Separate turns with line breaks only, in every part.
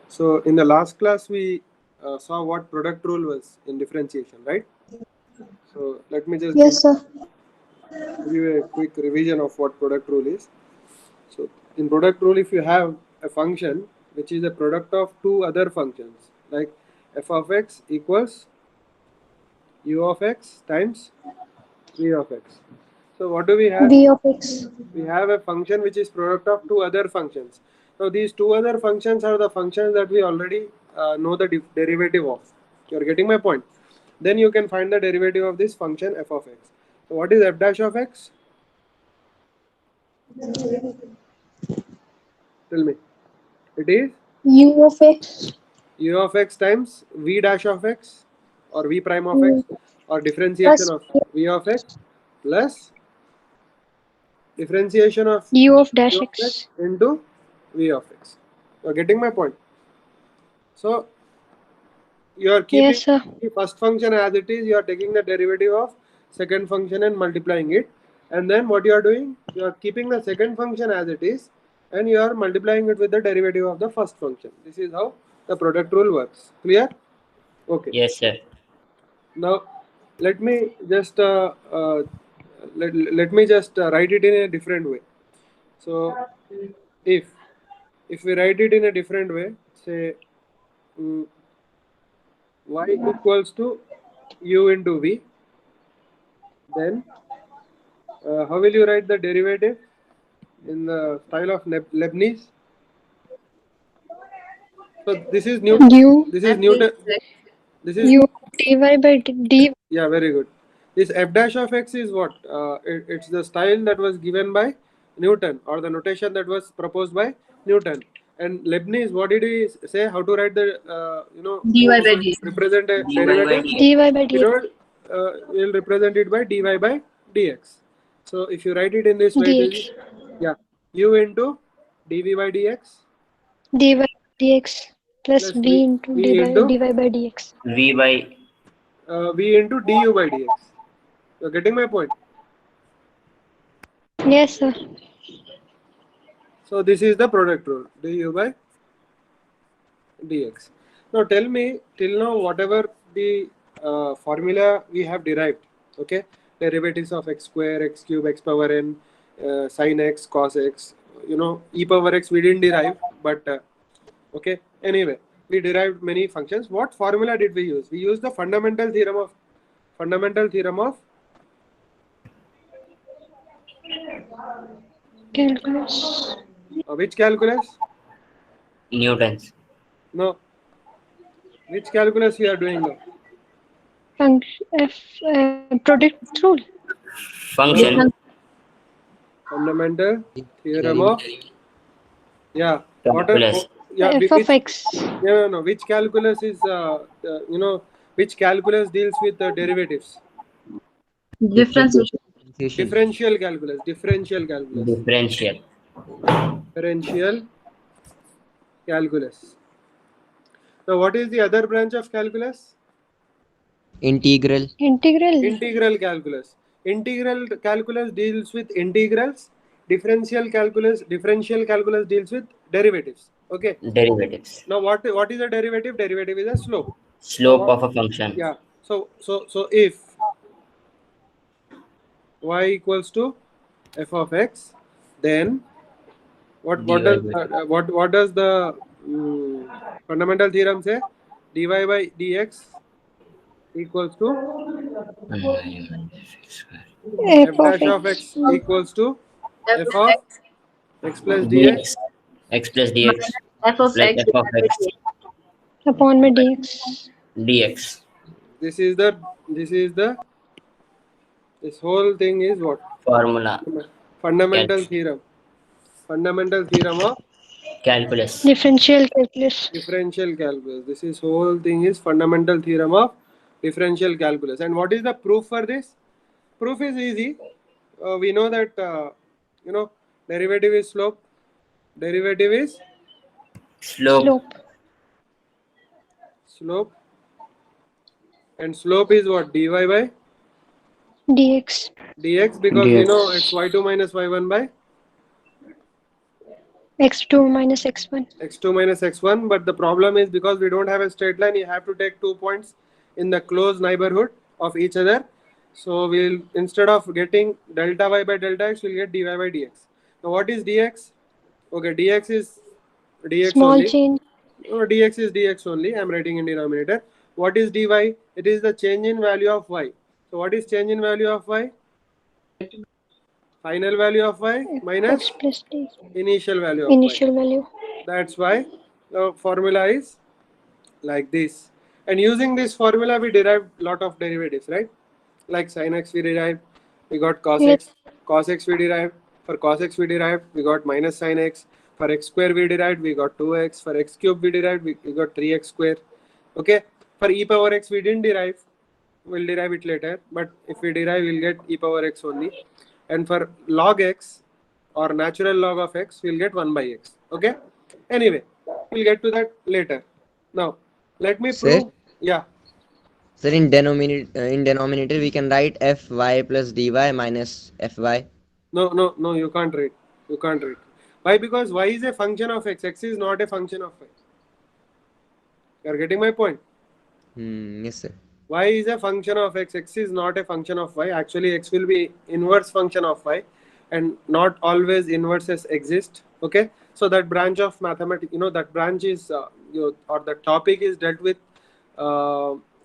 So in the last class we saw what product rule was in differentiation, right? So let me just
Yes, sir.
give you a quick revision of what product rule is. So in product rule, if you have a function which is a product of two other functions, like f of x equals u of x times v of x. So what do we have?
V of X.
We have a function which is product of two other functions. So these two other functions are the functions that we already know the derivative of. You are getting my point? Then you can find the derivative of this function f of x. So what is f dash of x? Tell me. It is
U of X.
u of x times v dash of x or v prime of x or differentiation
Plus
of v of x plus differentiation of
U of dash
u of x
X.
into v of x. You are getting my point? So you are keeping
Yes, sir.
the first function as it is, you are taking the derivative of second function and multiplying it, and then what you are doing, you are keeping the second function as it is and you are multiplying it with the derivative of the first function. This is how the product rule works. Clear? Okay.
Yes, sir.
Now let me just let me just write it in a different way. So if we write it in a different way, say mm, y equals to u into v, then how will you write the derivative in the style of Leibniz? So this is Newton.
U
This is Newton. This is
U dy by d.
yeah, very good. This f dash of x is what? It's the style that was given by Newton, or the notation that was proposed by Newton. And Leibniz, what did he say? How to write the
dy by dx.
represent a
dy by
derivative?
dx.
dy by
You
dx.
know, we'll represent it by dy by dx. So if you write it in this way, it
dx.
is yeah, u into dv by dx
dy by dx plus
plus
v into
v into
dy by dx.
v by
v into du by dx. You're getting my point.
Yes, sir.
So this is the product rule, du by dx. Now tell me, till now whatever the formula we have derived, okay, derivatives of x square, x cube, x power n, sin x, cos x, e power x we didn't derive, but okay, anyway, we derived many functions. What formula did we use? We used the fundamental theorem of
Calculus.
which calculus?
Newton's
No, which calculus we are doing now?
Function product rule.
function
Fundamental theorem of yeah. What are,
calculus.
yeah,
F of X.
no. Which calculus is which calculus deals with the derivatives?
Differentiation.
Differential calculus. Differential calculus. Now, what is the other branch of calculus?
Integral.
Integral calculus. Integral calculus deals with integrals. Differential calculus deals with derivatives. Okay.
Derivatives.
Now, what is a derivative? Derivative is a slope.
Slope of a function.
Yeah. So if y equals to f of x, then what does the fundamental theorem say? Dy by dx equals to f dash of x equals to f of x plus dx
dx. X plus dx
F of
plus
x
f of x
Upon by dx.
dx.
This whole thing is what?
Formula.
Fundamental theorem of
Calculus.
Differential calculus.
differential calculus. This is whole thing is fundamental theorem of differential calculus. And what is the proof for this? Proof is easy. We know that derivative is slope. Derivative is
Slope.
and slope is what? Dy by
dx.
dx, because we know it's y2 minus y1 by
x2 minus x1.
x2 minus x1, but the problem is because we don't have a straight line, you have to take 2 points in the close neighborhood of each other. So we'll, instead of getting delta y by delta x, we'll get dy by dx. Now what is dx? Okay, dx is dx
Small
only.
change.
No, dx is dx only. I'm writing in denominator. What is dy? It is the change in value of y. So what is change in value of y? Final value of y minus
X plus d.
initial value of
Initial
y.
value.
That's why the formula is like this. And using this formula, we derived a lot of derivatives, right? Like sin x we derived, we got cos
Yes.
x. Cos x we derived. For cos x we derived, we got minus sin x. For x square we derived, we got 2x. For x cube we derived, we got 3x square. Okay. For e power x we didn't derive. We'll derive it later. But if we derive, we'll get e power x only. And for log x or natural log of x, we'll get 1 by x. Okay. Anyway, we'll get to that later. Now, let me
Sir?
prove. Yeah.
Sir, in denominator we can write fy plus dy minus fy.
No, you can't write. You can't write. Why? Because y is a function of x. X is not a function of y. You are getting my point?
Yes, sir.
Y is a function of x. X is not a function of y. Actually, x will be inverse function of y, and not always inverses exist. Okay. So that branch of mathematics, that branch is, or the topic is dealt with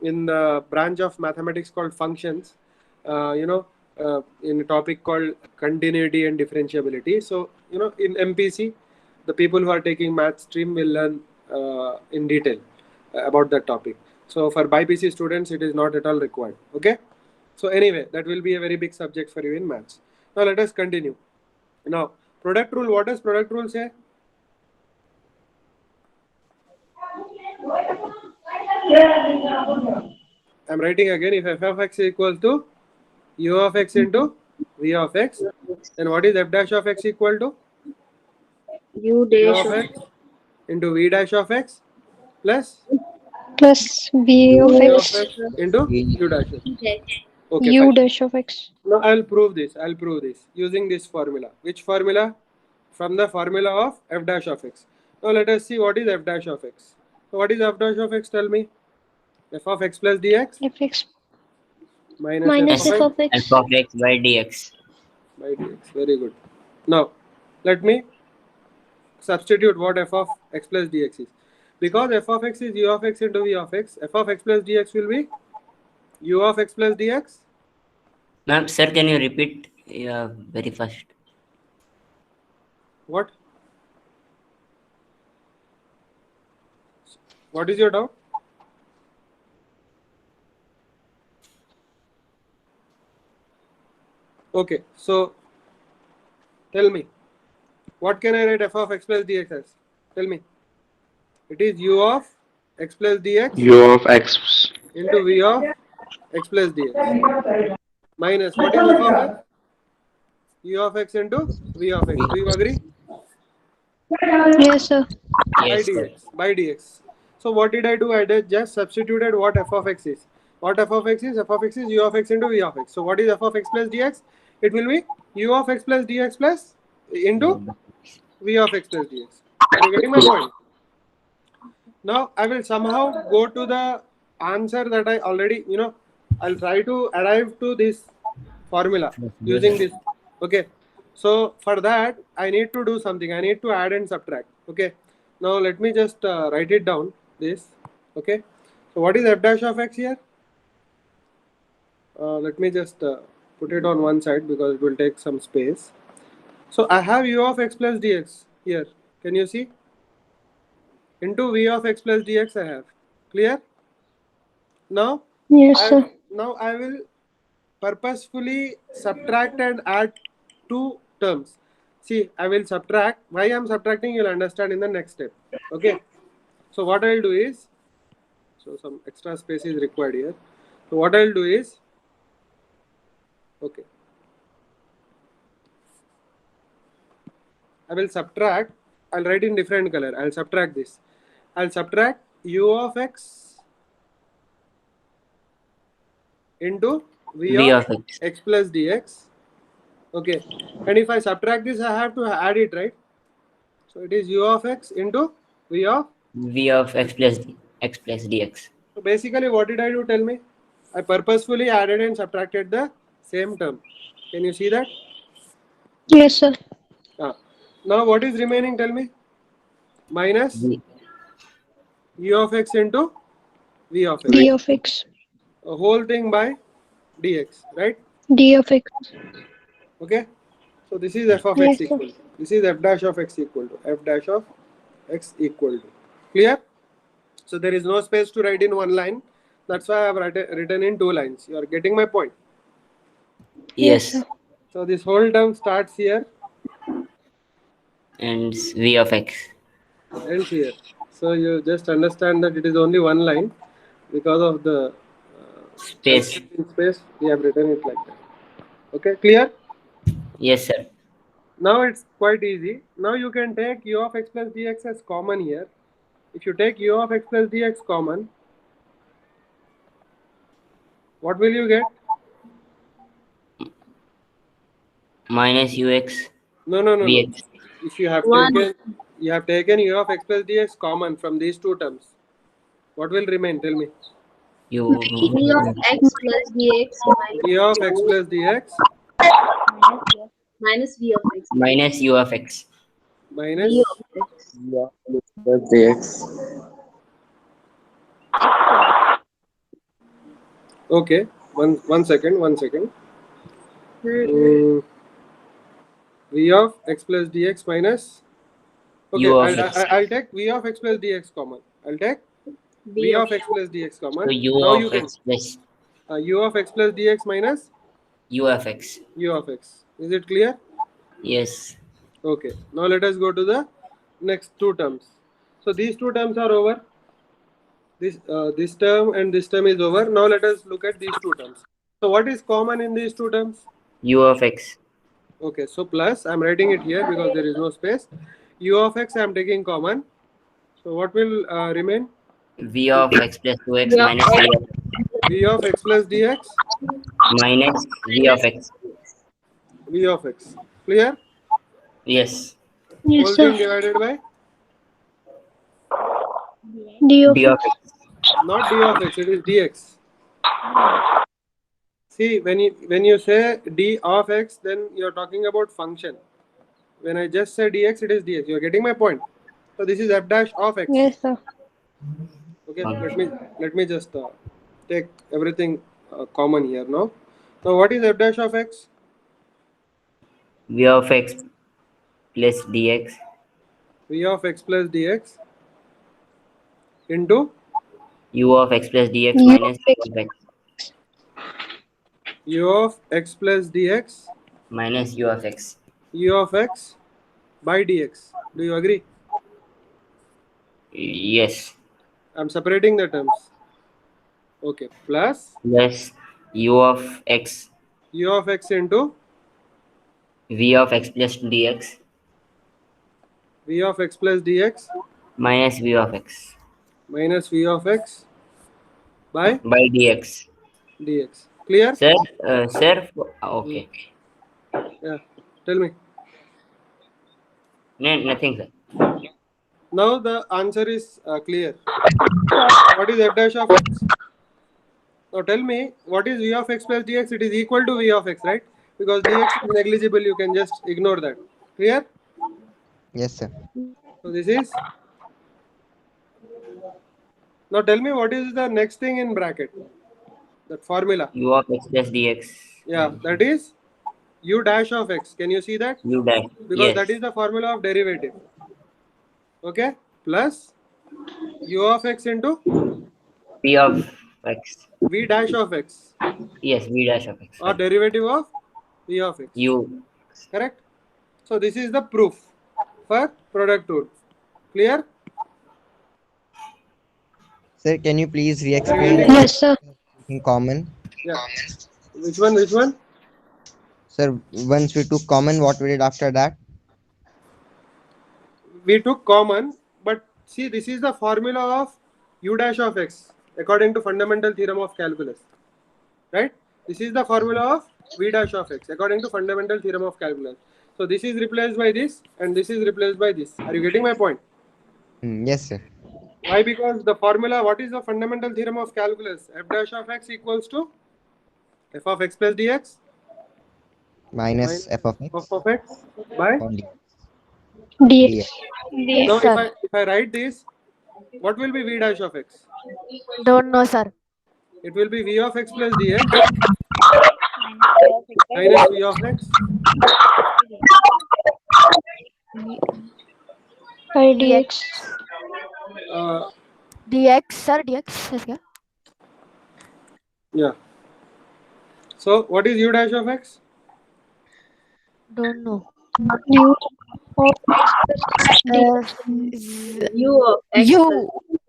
in the branch of mathematics called functions. In a topic called continuity and differentiability. So, in MPC, the people who are taking math stream will learn in detail about that topic. So for BIPC students, it is not at all required. Okay. So anyway, that will be a very big subject for you in maths. Now let us continue. Now, product rule, what does product rule say? I'm writing again, if f of x is equal to u of x into v of x, then what is f dash of x equal to?
U
U
dash
of x into v dash of x plus
Plus v of
v of
x.
x into u dash of x. Okay,
U
fine.
dash of x.
Now I'll prove this using this formula. Which formula? From the formula of f dash of x. Now let us see what is f dash of x. So what is f dash of x? Tell me. F of x plus dx
Fx
minus
minus
f
f
of
of x.
f of x by dx.
by dx. Very good. Now let me substitute what f of x plus dx is. Because f of x is u of x into v of x, f of x plus dx will be u of x plus dx.
Ma'am, sir, can you repeat very fast?
What? What is your doubt? Okay, so tell me, what can I write f of x plus dx as? Tell me. It is u of x plus dx
U of x
into v of x plus dx minus what is f of x? U of x into v of x. Do you agree?
Yes, sir.
Yes, sir.
By dx. So what did I do? I did just substituted what f of x is. What f of x is? F of x is u of x into v of x. So what is f of x plus dx? It will be u of x plus dx plus into v of x plus dx. Are you getting my point? Now I will somehow go to the answer that I already, I'll try to arrive to this formula using this. Okay. So for that, I need to do something. I need to add and subtract. Okay. Now let me just write it down. This. Okay. So what is f dash of x here? Let me just put it on one side because it will take some space. So I have u of x plus dx here. Can you see? Into v of x plus dx I have. Clear? Now,
Yes, sir.
now I will purposefully subtract and add two terms. See, I will subtract. Why I am subtracting, you'll understand in the next step. Okay. So what I'll do is, so some extra space is required here. So what I'll do is, okay, I will subtract. I'll write in different color. I'll subtract this. I'll subtract u of x into v of x plus dx. Okay. And if I subtract this, I have to add it, right? So it is u of x into v of.
V of x plus dx.
So basically, what did I do? Tell me. I purposefully added and subtracted the same term. Can you see that?
Yes, sir.
Now what is remaining? Tell me. Minus
V-
u of x into v of x.
D of x.
A whole thing by dx, right?
D of x.
Okay. So this is f of
Yes,
x
sir.
equal. This is f dash of x equal to f dash of x equal to. Clear? So there is no space to write in one line. That's why I have written in 2 lines. You are getting my point.
Yes.
sir.
So this whole term starts here,
And v of x.
ends here. So you just understand that it is only one line because of the
Space.
in space. We have written it like that. Okay, clear?
Yes, sir.
Now it's quite easy. Now you can take u of x plus dx as common here. If you take u of x plus dx common, what will you get?
Minus ux
No.
vx.
If you have
1.
taken u of x plus dx common from these two terms, what will remain? Tell me.
U
V of x plus dx
E of x plus dx
minus v of x
minus u of x.
minus
v of x.
Plus dx.
okay. One second. V of x plus dx minus. Okay,
U of x.
I'll take v of x plus dx common. I'll take v of x plus dx common.
So u
Now
of
you can
x plus
u of x plus dx minus
u of x.
u of x. Is it clear?
Yes.
Okay. Now let us go to the next two terms. So these two terms are over. This term and this term is over. Now let us look at these two terms. So what is common in these two terms?
U of x.
Okay, so plus, I'm writing it here because there is no space. U of x I'm taking common. So what will remain?
V of x plus 2x
V of
minus v of
V of x plus dx,
minus v of x.
V of x. Clear?
Yes.
Yes,
Whole
sir.
thing divided by,
D of
D of
x.
x.
not d of x, it is dx. See, when you say d of x, then you're talking about function. When I just say dx, it is dx. You're getting my point. So this is f dash of x.
Yes, sir.
Okay, let me just take everything common here now. Now what is f dash of x?
V of x plus dx
V of x plus dx into
u of x plus dx
U
minus
of x.
u of x
u of x plus dx
minus u of x.
u of x by dx. Do you agree?
Yes.
I'm separating the terms. Okay, plus
Plus u of x
u of x into
v of x plus dx
v of x plus dx
minus v of x
minus v of x by
dx.
dx. Clear?
Sir, okay.
Yeah. Tell me.
No, nothing, sir.
Now the answer is clear. What is f dash of x? Now tell me, what is v of x plus dx? It is equal to v of x, right? Because dx is negligible, you can just ignore that. Clear?
Yes, sir.
So this is. Now tell me, what is the next thing in bracket? That formula.
U of x plus dx.
Yeah, that is u dash of x. Can you see that?
U dash.
Because
Yes.
that is the formula of derivative. Okay? Plus u of x into
V of x.
v dash of x.
Yes, v dash of x.
Or derivative of v of x.
U.
Correct? So this is the proof for product rule. Clear?
Sir, can you please re-explain
Yes, sir.
in common?
Yeah. Which one?
Sir, once we took common, what we did after that?
We took common, but see, this is the formula of u dash of x according to fundamental theorem of calculus. Right? This is the formula of v dash of x according to fundamental theorem of calculus. So this is replaced by this and this is replaced by this. Are you getting my point?
Yes, sir.
Why? Because the formula, what is the fundamental theorem of calculus? F dash of x equals to f of x plus dx
Minus f of x
of x by.
upon
dx.
dx.
Now
Sir.
if I write this, what will be v dash of x?
Don't know, sir.
It will be v of x plus dx minus v of x
By dx.
uh,
dx, sir, dx is क्या?
yeah. So what is u dash of x?
Don't know.
U of x plus dx.
U of x
U.
plus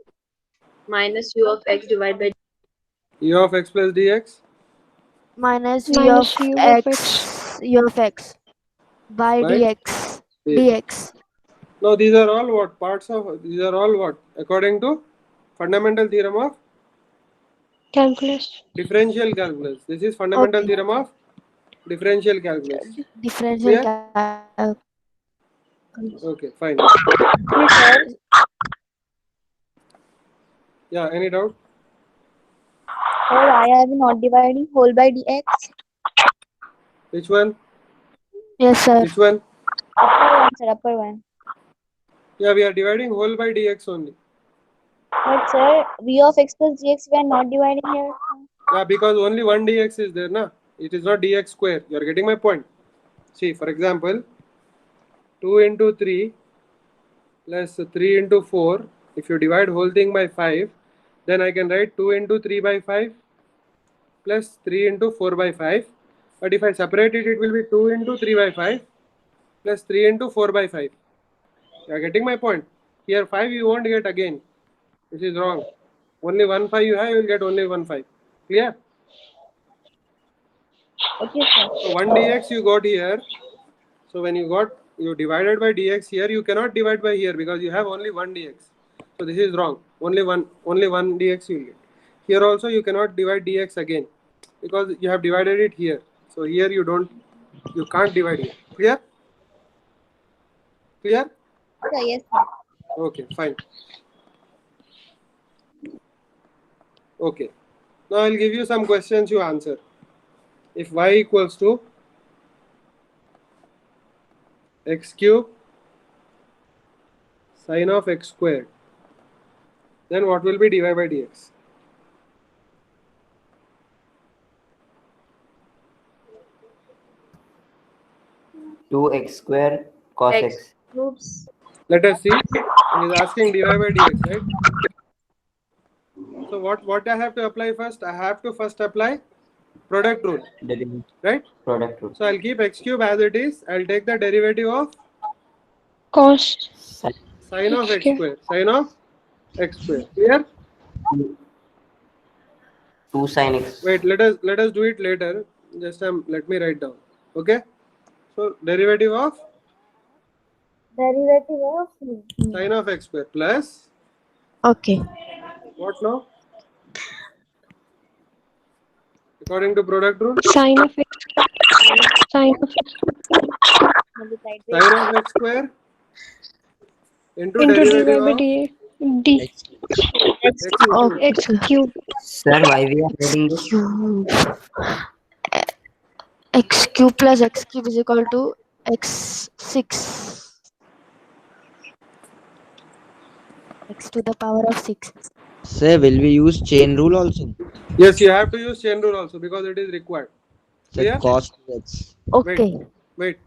minus u of x divided by
U of x plus dx
Minus v
Minus
of
u of
x, u of x by
by
dx.
dx.
dx.
Now these are all what parts of, these are all what according to fundamental theorem of
Calculus.
differential calculus. This is fundamental
Okay.
theorem of differential calculus.
Differential
Clear? Okay, fine. Yeah, any doubt?
Sir, why are we not dividing whole by dx?
Which one?
Yes, sir.
Which one?
Upper one, sir, upper one.
Yeah, we are dividing whole by dx only.
But sir, v of x plus dx we are not dividing here.
Yeah, because only one dx is there, na? It is not dx square. You are getting my point. See, for example, 2 into 3 plus 3 into 4. If you divide whole thing by 5, then I can write 2 into 3 by 5 plus 3 into 4 by 5. But if I separate it, it will be 2 into 3 by 5 plus 3 into 4 by 5. You are getting my point. Here 5 you won't get again. This is wrong. Only 1 5 you have, you will get only 1 5. Clear?
Okay, sir.
So 1 dx you got here. So when you divided by dx here, you cannot divide by here because you have only 1 dx. So this is wrong. Only one dx you will get. Here also you cannot divide dx again because you have divided it here. So here you can't divide here. Clear? Clear?
Sir, yes, sir.
Okay, fine. Okay. Now I'll give you some questions you answer. If y equals to x cube sine of x squared, then what will be dy by dx?
Two x square cos
x
x.
cubes.
Let us see. He is asking dy by dx, right? So what I have to apply first? I have to first apply product rule,
Derivative
right?
product rule.
So I'll keep x cube as it is. I'll take the derivative of
Cos
sine of
x
x
cube.
square. Sine of x square. Clear?
2 sin x.
Wait, let us do it later. Just let me write down. Okay? So derivative of
Derivative of
sine of x square plus
Okay.
what now? According to product rule,
Sine of x. Sine of x
multiplied by
sine of x square into
into dy
derivative
by
of
d.
x
Okay.
cube.
X cube.
Sir, why we are adding this?
Cube. X cube plus x cube is equal to x6. X to the power of 6.
Sir, will we use chain rule also?
Yes, you have to use chain rule also because it is required.
Sir,
Clear?
cos 2x.
Okay.
Wait.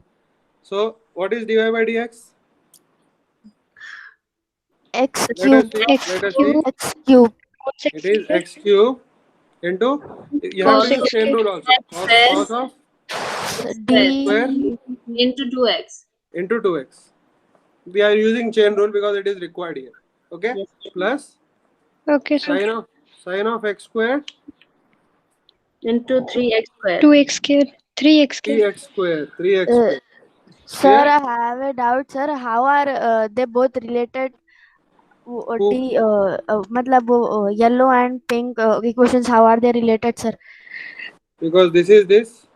So what is dy by dx?
X
Let us
cube.
see.
X
Let us see.
cube.
X cube.
Cos x
It is
square.
x cube into. You have
Cos
to use
x
chain
cube.
rule also. Cos of
D.
Into 2x.
into 2x. We are using chain rule because it is required here. Okay?
Yes.
Plus
Okay, sir.
sine of x squared
Into 3x square.
2x cube. 3x cube.
3x square. 3x
Uh,
square.
Sir,
Clear?
I have a doubt, sir. How are they both related?
Who?
मतलब वो yellow and pink equations, how are they related, sir?
Because this is this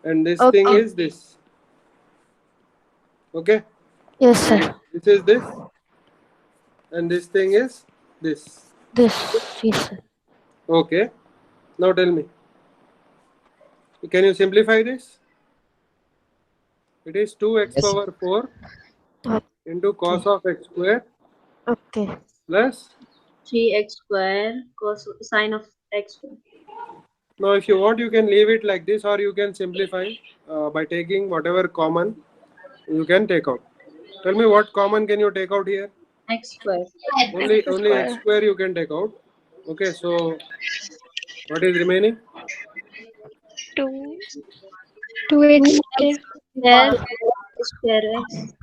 and this thing
Okay.
is this. Okay.
Yes, sir.
This is this, and this thing is this.
This. Yes, sir.
Okay. Now tell me. Can you simplify this? It is 2x
Yes.
power 4
Okay.
into cos of x square
Okay.
plus.
3x square cos sine of x square.
Now, if you want, you can leave it like this, or you can simplify by taking whatever common you can take out. Tell me what common can you take out here?
X square.
Only x square you can take out. Okay, so what is remaining?
2x square.
Square square x.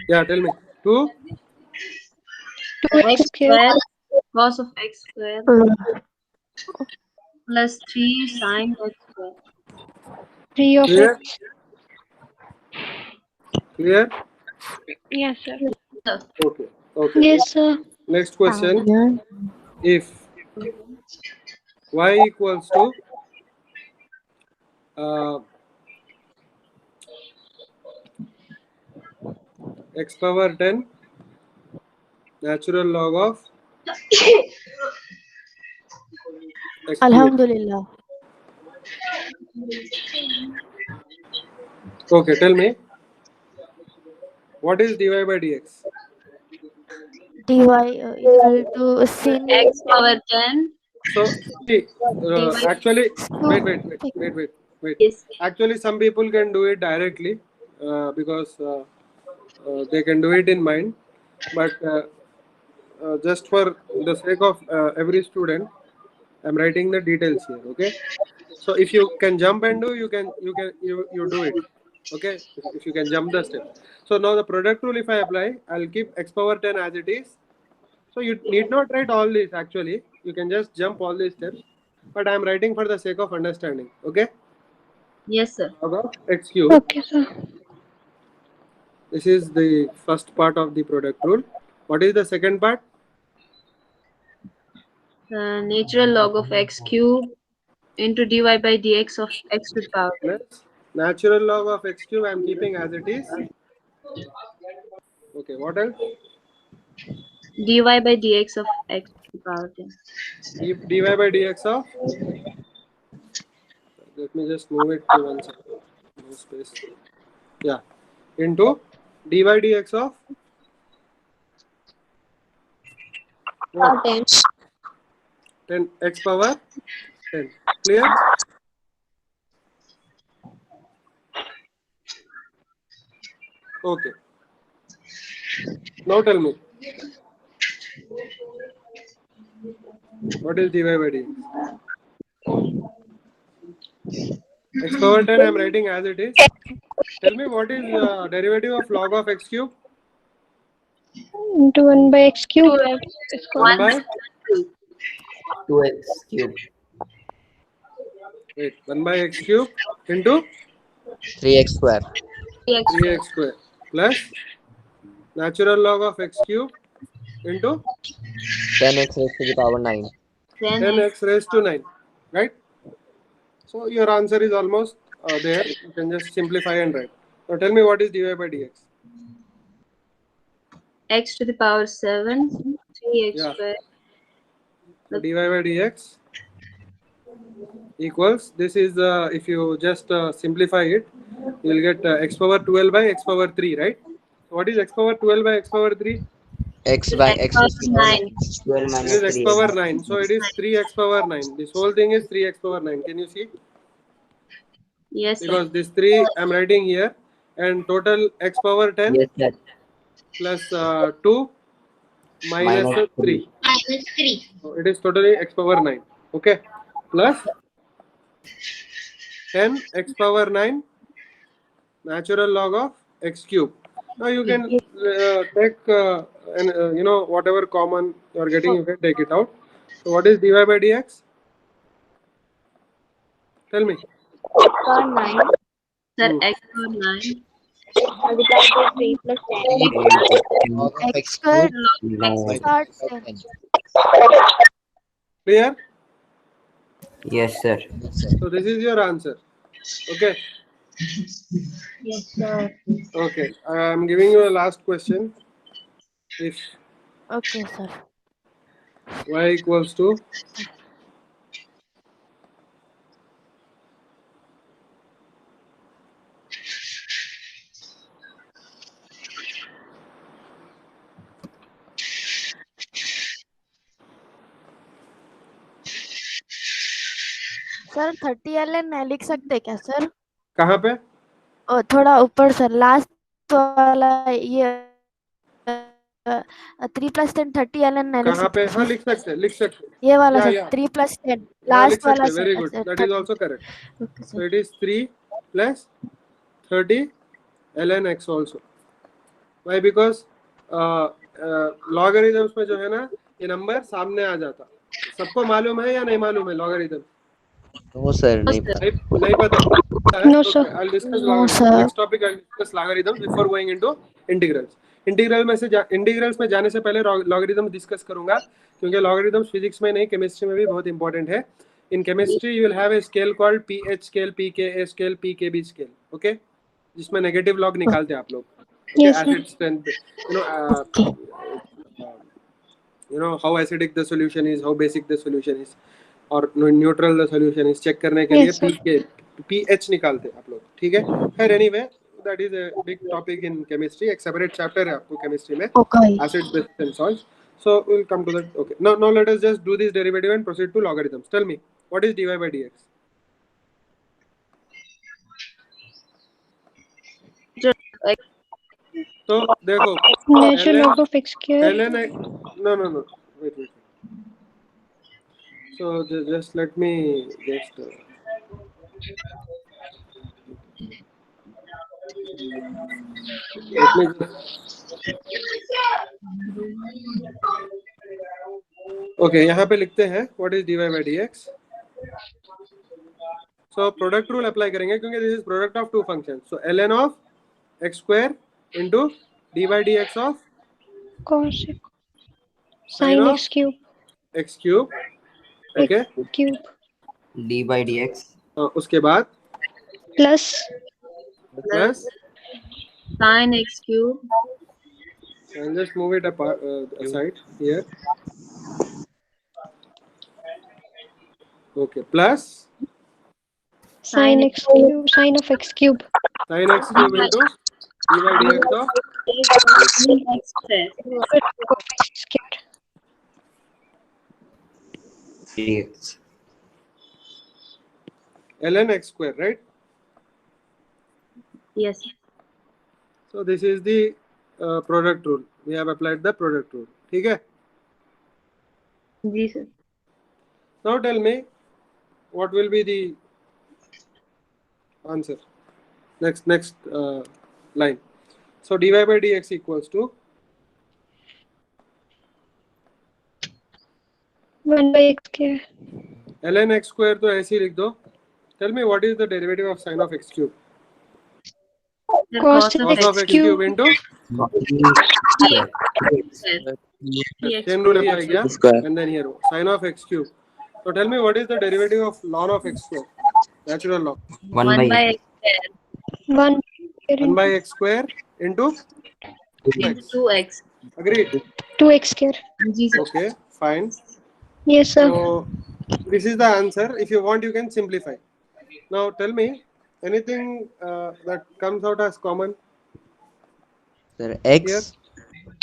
Yeah, tell me. 2.
2x
X
square.
square cos of x square plus 3 sine x square.
3 of
Clear?
x.
Clear?
Yes, sir.
Okay. Okay.
Yes, sir.
Next question.
Yeah.
If y equals to x power 10 natural log of x cube.
Alhamdulillah.
Okay, tell me. What is dy by dx?
dy equal to sin
X power 10.
So, see, actually,
So,
wait.
Yes.
Actually, some people can do it directly because they can do it in mind. But just for the sake of every student, I'm writing the details here. Okay. So if you can jump and do, you do it. Okay. If you can jump the step. So now the product rule, if I apply, I'll keep x power 10 as it is. So you need not write all these actually. You can just jump all these steps. But I'm writing for the sake of understanding. Okay.
Yes, sir.
Log of x cube.
Okay, sir.
This is the first part of the product rule. What is the second part?
Natural log of x cube into dy by dx of x to the power 10.
Plus natural log of x cube I'm keeping as it is. Okay, what else?
Dy by dx of x to the power 10.
dy by dx of. Let me just move it to one side. No space. Yeah. Into dy dx of. What? 10 x power 10. Clear? Okay. Now tell me. What is dy by dx? X power 10 I'm writing as it is. Tell me what is derivative of log of x cube?
Into 1 by x cube.
1 by
2x cube.
wait 1 by x cube into
3x square.
3x square plus natural log of x cube into
10x raised to the power 9.
10x raised to 9, right? So your answer is almost there. You can just simplify and write. Now tell me what is dy by dx?
X to the power 7, 3x
Yeah.
square.
So dy by dx equals, this is if you just simplify it, you will get x power 12 by x power 3, right? So what is x power 12 by x power 3?
X by x
Power
raised to the power
9.
12
It
minus
is x
3.
power 9. So it is 3x power 9. This whole thing is 3x power 9. Can you see?
Yes, sir.
Because this 3 I'm writing here, and total x power 10
Yes, sir.
plus 2 minus
Minus
3. So it is totally x power 9. Okay. Plus 10 x power 9 natural log of x cube. Now you can take whatever common you are getting, you can take it out. So what is dy by dx? Tell me.
X power 9
Sir, x power 9.
multiplied by 3 plus 10.
Log of
x
x
square
cube
No.
x
by
square 10.
10.
Clear?
Yes, sir.
So this is your answer. Okay.
Yes, sir.
Okay, I am giving you a last question. If
Okay, sir.
y equals to
sir 30 ln लिख सकते क्या sir?
कहाँ पे?
थोड़ा ऊपर sir, last वाला ये 3 + 10 30 ln लिख
कहाँ पे?
सकते
हाँ
सर?
लिख सकते, लिख सकते.
ये वाला
Yeah,
सर,
yeah.
3 + 10
हाँ लिख
लास्ट वाला
सकते. Very good.
Sir,
That is also correct.
Okay
So
sir.
it is 3 plus 30 ln x also. Why? Because logarithms में जो है ना ये नंबर सामने आ जाता. सबको मालूम है या नहीं मालूम है लॉगरिथम?
No, sir. नहीं
sir.
पता.
नहीं पता.
No,
Okay,
sir.
I'll discuss
No,
logarithms.
sir.
Next topic I'll discuss logarithms before going into integrals. Integrals में जाने से पहले लॉगरिथम डिस्कस करूंगा क्योंकि लॉगरिथम्स फिजिक्स में नहीं केमिस्ट्री में भी बहुत इंपॉर्टेंट है. In chemistry you will have a scale called pH scale, pK scale, pKb scale. Okay, जिसमें नेगेटिव लॉग निकालते हैं आप लोग.
Yes, sir.
Acid strength, you know how acidic the solution is, how basic the solution is, और neutral the solution is check करने के लिए
Yes, sir.
PH निकालते हैं आप लोग. ठीक है. खैर anyway that is a big topic in chemistry. एक सेपरेट चैप्टर है आपको केमिस्ट्री में,
Okay.
acids, bases and salts. So we'll come to that. Okay, now let us just do this derivative and proceed to logarithms. Tell me, what is dy by dx? तो देखो
Natural log of x square.
ln no wait. So just let me just let me okay, यहाँ पे लिखते हैं what is dy by dx. So product rule apply करेंगे क्योंकि this is product of two functions. So ln of x square into dy by dx of
Cos
sin
sin
of
x cube.
x cube. Okay,
X cube
D by dx.
उसके बाद
plus
plus
Sin x cube
I'll just move it apart aside here. Okay, plus
sin x cube, sin of x cube.
sin x cube into dy by dx of
x square.
Of x square.
Dx.
ln x square, right?
Yes.
So this is the product rule. We have applied the product rule. ठीक है.
जी sir.
Now tell me what will be the answer. Next line. So dy by dx equals to
1 by x square.
ln x square तो ऐसे ही लिख दो. Tell me what is the derivative of sin of x cube?
The
Cos
Cos of x cube into chain rule apply किया and then here sin of x cube. So tell me what is the derivative of ln of x square? Natural log.
1 by
x square
1
1 by x square into
into 2x.
agreed.
2x square.
Ji sir.
Okay, fine.
Yes, sir.
So this is the answer. If you want, you can simplify. Now tell me anything that comes out as common.
sir x.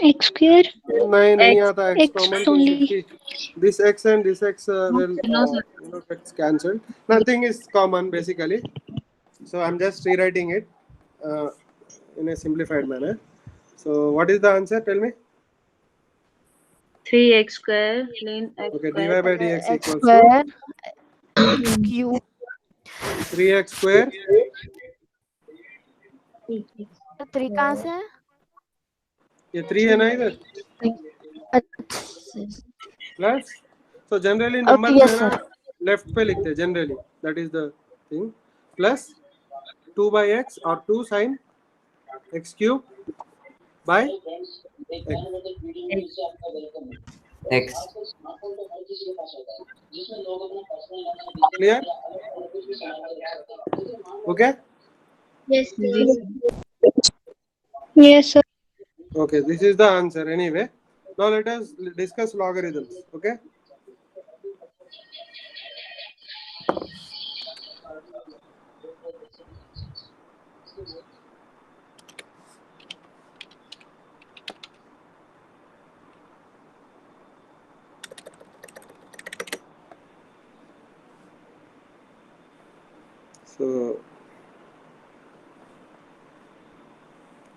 X square.
नहीं आता x
X
common.
only.
This x and this x will
No, sir.
gets cancelled. Nothing is common basically. So I'm just rewriting it in a simplified manner. So what is the answer? Tell me.
3x square ln x
Okay,
square.
dy by dx
X
equals
square x cube.
to 3x square
3 कहाँ से है?
ये 3 है ना इधर
अच्छा.
Plus. So generally number
Okay,
जो
yes,
है ना
sir.
left पे लिखते हैं generally. That is the thing. Plus 2 by x or 2 sin x cube by
X.
clear. Okay.
Yes, sir.
Yes, sir.
Okay, this is the answer anyway. Now let us discuss logarithms. Okay.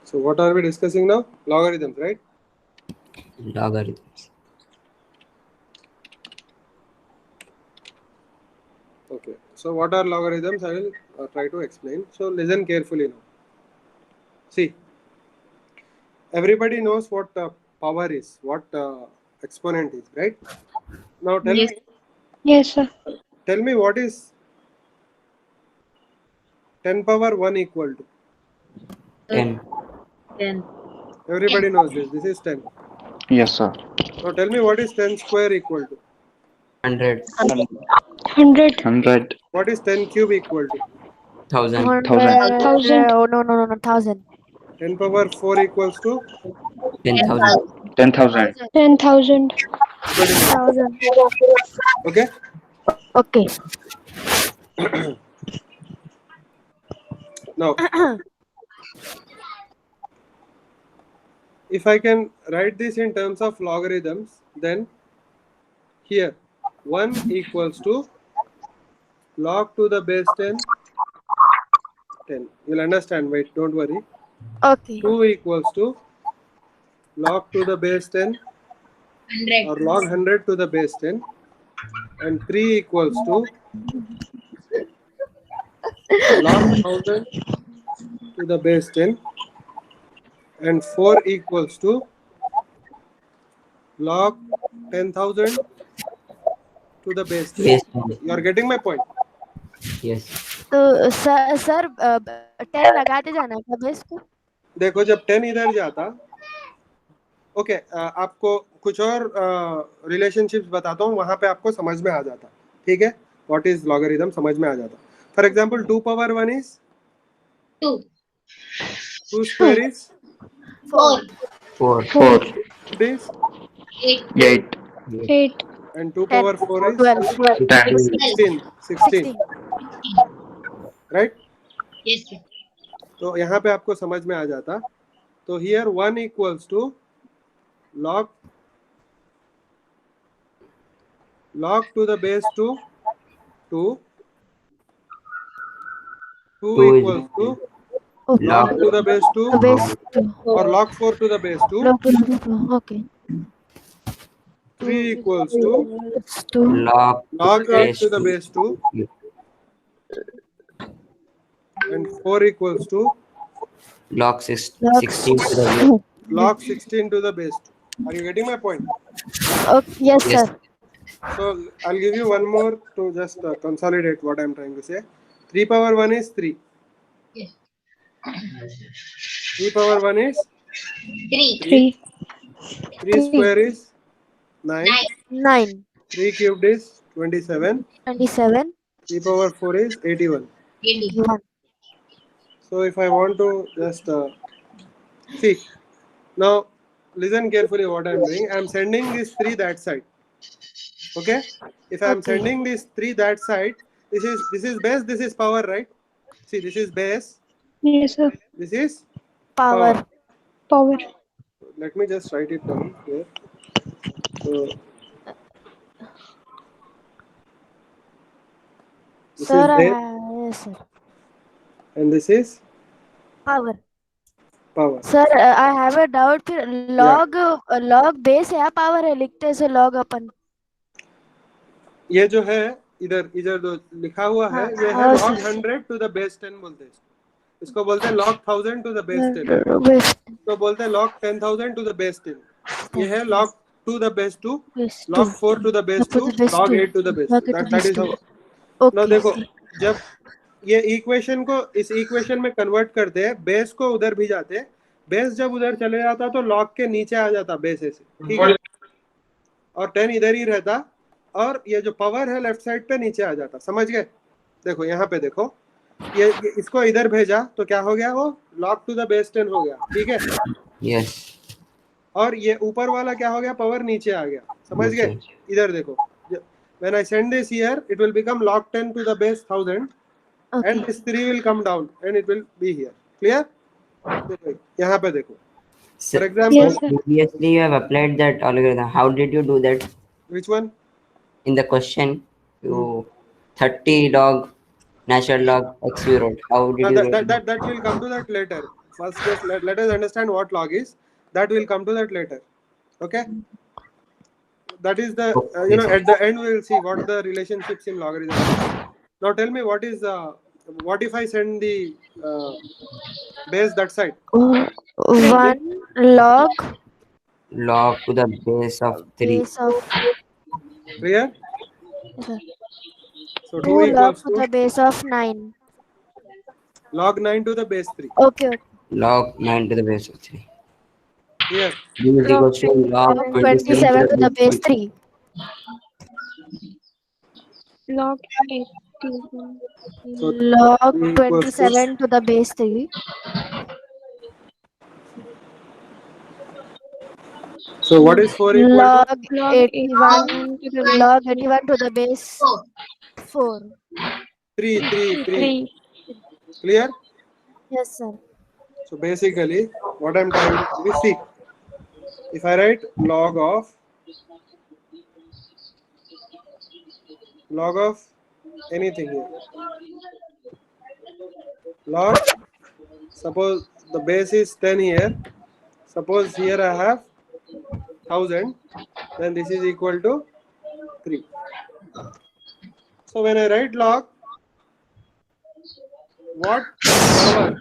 So what are we discussing now? Logarithms, right?
Logarithms.
Okay. So what are logarithms? I will try to explain. So listen carefully now. See, everybody knows what power is, what exponent is, right? Now
Yes.
Yes, sir.
tell me what is 10 power 1 equal to?
10.
10.
Everybody knows this. This is 10.
Yes, sir.
Now tell me what is 10 square equal to?
100.
100.
100.
What is 10 cube equal to?
1000.
100.
1000.
Oh, no, 1,000.
10 power 4 equals to?
10,000.
10,000.
10,000.
Everybody knows.
1,000.
Okay.
Okay.
Now, if I can write this in terms of logarithms, then here 1 equals to log to the base 10. You'll understand. Wait, don't worry.
Okay.
2 equals to log to the base 10 or log 100 to the base 10, and 3 equals to log 1000 to the base 10, and 4 equals to log 10,000 to the base 10.
Yes.
You are getting my point?
Yes.
तो sir 10 लगाते जाना है क्या base को?
देखो जब 10 इधर जाता, ओके, आपको कुछ और रिलेशनशिप्स बताता हूँ, वहां पे आपको समझ में आ जाता. ठीक है, व्हाट इज लॉगरिथम समझ में आ जाता. For example 2 power 1 is
2.
2 square is
4.
4.
4.
this,
8.
8.
and 2 power 4 is
12.
10.
16.
16.
Right.
Yes, sir.
तो यहाँ पे आपको समझ में आ जाता. तो here 1 equals to log to the base 2 2 2
2 is
equals to
Okay.
log to the base 2
The base 2.
or log 4 to the base 2.
Log to the base 2. Okay.
3 equals to
It's 2.
log
log 8
base
to the
2.
base 2, and 4 equals to
log
Log
16 to the base.
log 16 to the base 2. Are you getting my point?
Okay. Yes,
Yes.
sir.
So I'll give you one more to just consolidate what I'm trying to say. 3 power 1 is 3.
Yes.
3 power 1 is
3.
3.
3 square is 9.
9.
3 cubed is 27.
27.
3 power 4 is 81.
81.
So if I want to just see, now listen carefully what I'm doing. I'm sending this 3 that side. Okay. If I'm
Okay.
sending this 3 that side, this is base, this is power, right? See, this is base,
Yes, sir.
this is
Power.
Power.
Let me just write it down here. So this
Sir,
is
I
base
have. Yes, sir.
and this is
Power.
power.
Sir I have a doubt. फिर log base है या power है? लिखते से log अपन.
ये जो है इधर इधर जो लिखा हुआ है, ये है
हाँ,
log
sir.
100 to the base 10 बोलते हैं इसको बोलते हैं log 1000 to the base 10.
Base
तो बोलते हैं log 10,000 to the base 10. ये है log to the base 2,
base
log 4 to the base 2, log 8 to the base 2. That is how. Now देखो, जब ये इक्वेशन को इस इक्वेशन में कन्वर्ट करते हैं, बेस को उधर भी जाते हैं. बेस जब उधर चले जाता तो लॉग के नीचे आ जाता बेस ऐसे, ठीक है, और 10 इधर ही रहता, और ये जो पावर है लेफ्ट साइड पे नीचे आ जाता. समझ गए? देखो यहाँ पे देखो, ये इसको इधर भेजा तो क्या हो गया, वो log to the base 10 हो गया, ठीक है।
Yes.
और ये ऊपर वाला क्या हो गया, पावर नीचे आ गया, समझ गए।
Okay.
इधर देखो, when I send this here it will become log 10 to the base 1000
Okay.
and this 3 will come down and it will be here, clear। देखो यहाँ पे देखो,
So,
for example,
Yes, sir.
previously you have applied that algorithm. How did you do that?
which one?
In the question, you 30 log natural log x you wrote. How did you write it?
That will come to that later. First just let us understand what log is, that will come to that later, okay। That is the you know, at the end we will see what the relationships in logarithm are. Now tell me what is what if I send the base that side,
1 log
Log to the base of 3.
base of
clear?
sir,
So
2
2
log
equals
to the
to
base of 9.
log 9 to the base 3,
Okay, okay.
Log 9 to the base of 3.
here
This is equal to log
27 to the base 3.
Log 8.
so
Log
3 equals to
27 to the base 3.
so what is 4 equal to?
Log
Log
81
to the base
log 81 to the base 4.
3
3.
clear?
Yes, sir.
So basically what I'm trying to do is, see, if I write log of anything here, log, suppose the base is 10 here, suppose here I have 1000, then this is equal to 3. So when I write log, what power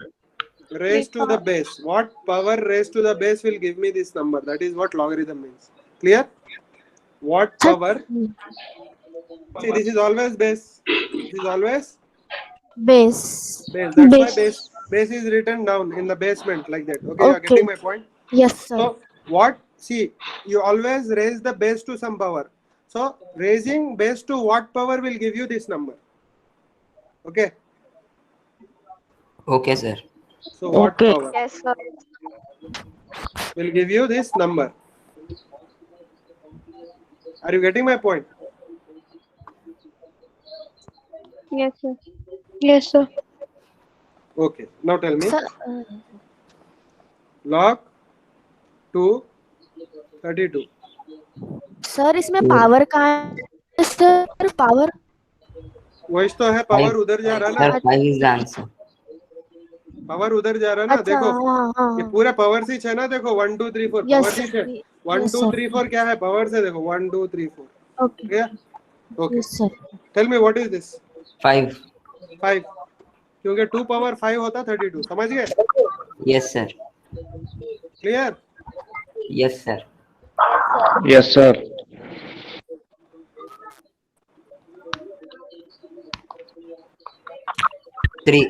raised to the base, what power raised to the base will give me this number, that is what logarithm means, clear? What power, see this is always base, this is always
Base.
base, that's why base is written down in the basement like that, okay, you are
Okay.
getting my point?
Yes, sir.
So what, see, you always raise the base to some power, so raising base to what power will give you this number, okay?
Okay, sir.
So what
Okay.
power
Yes, sir.
will give you this number? Are you getting my point?
Yes, sir. Yes, sir.
Okay, now tell me,
Sir,
log 2 32,
sir इसमें power कहाँ है sir, power
वही तो है, power उधर जा रहा
Sir,
ना,
5 is the answer.
पावर उधर जा रहा ना,
अच्छा
देखो
हाँ
ये
हाँ
पूरा पावर से है ना, देखो 1 2 3 4
यस
पावर से है, 1
yes,
2
sir.
3 4 क्या है, पावर से देखो 1 2 3 4,
Okay.
clear? Okay,
Yes, sir.
tell me what is this?
5.
5, क्योंकि 2 पावर 5 होता 32, समझ गए?
Yes, sir.
Clear?
Yes, sir.
Yes, sir.
Three.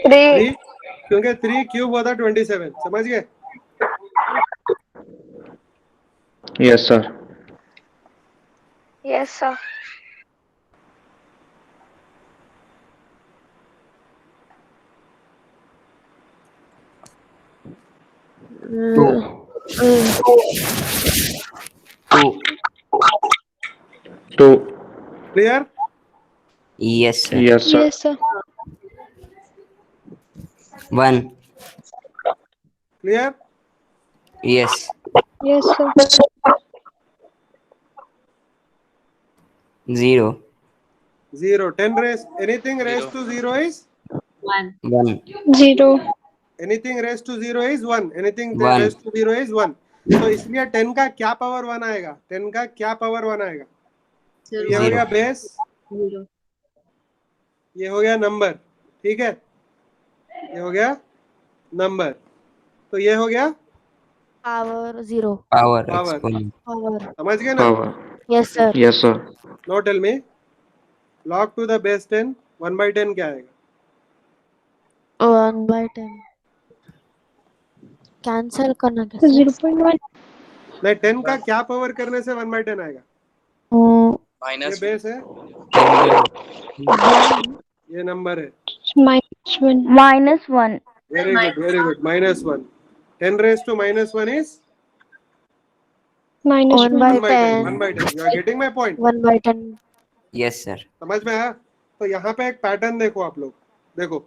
3, क्योंकि 3 क्यूब होता 27, समझ गए?
Yes, sir.
Yes, sir.
Two.
2.
Clear?
Yes, sir.
Yes, sir.
Yes, sir.
1.
Clear?
Yes.
Yes, sir.
0.
0, 10 raised, anything raised to 0 is?
1.
1.
0.
Anything raised to 0 is 1, anything
One.
raised to 0 is 1. तो इसलिए 10 का क्या power 1 आएगा, 10 का क्या power 1 आएगा, तो ये हो
Zero.
गया बेस,
0.
ये हो गया नंबर, ठीक है, ये हो गया नंबर, तो ये हो गया
Power 0.
Power
Power.
exponent.
Power.
समझ गए ना?
Power.
Yes, sir.
Yes, sir.
Now tell me, log to the base 10, 1 by 10 क्या आएगा?
1 by 10. कैंसिल करना कैसे?
0.1.
नहीं, 10 का क्या पावर करने से 1 by 10 आएगा? ये
माइनस
बेस है, ये नंबर है,
-1.
-1.
very good, -1. 10 raised to -1 is
-1.
1 by
1 by 10.
10.
1 by 10. You are getting my point?
1 by 10.
Yes, sir.
समझ में आया? तो यहाँ पे एक पैटर्न देखो आप लोग, देखो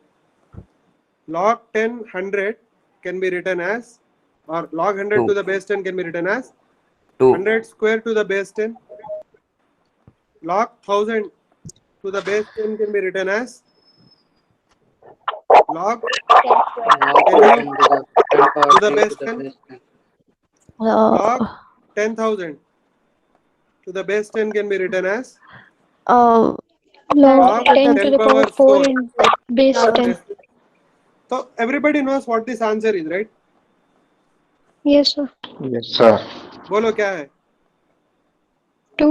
log 10 100 can be written as, or log 100 to the base 10 can be written as
2.
100 square to the base 10. Log 1000 to the base 10 can be written as log 10 to the base 10. Log 10,000 to the base 10 can be written as
Log 10 to the power 4 in base 10.
So everybody knows what this answer is, right?
Yes, sir.
Yes, sir.
बोलो क्या है?
2.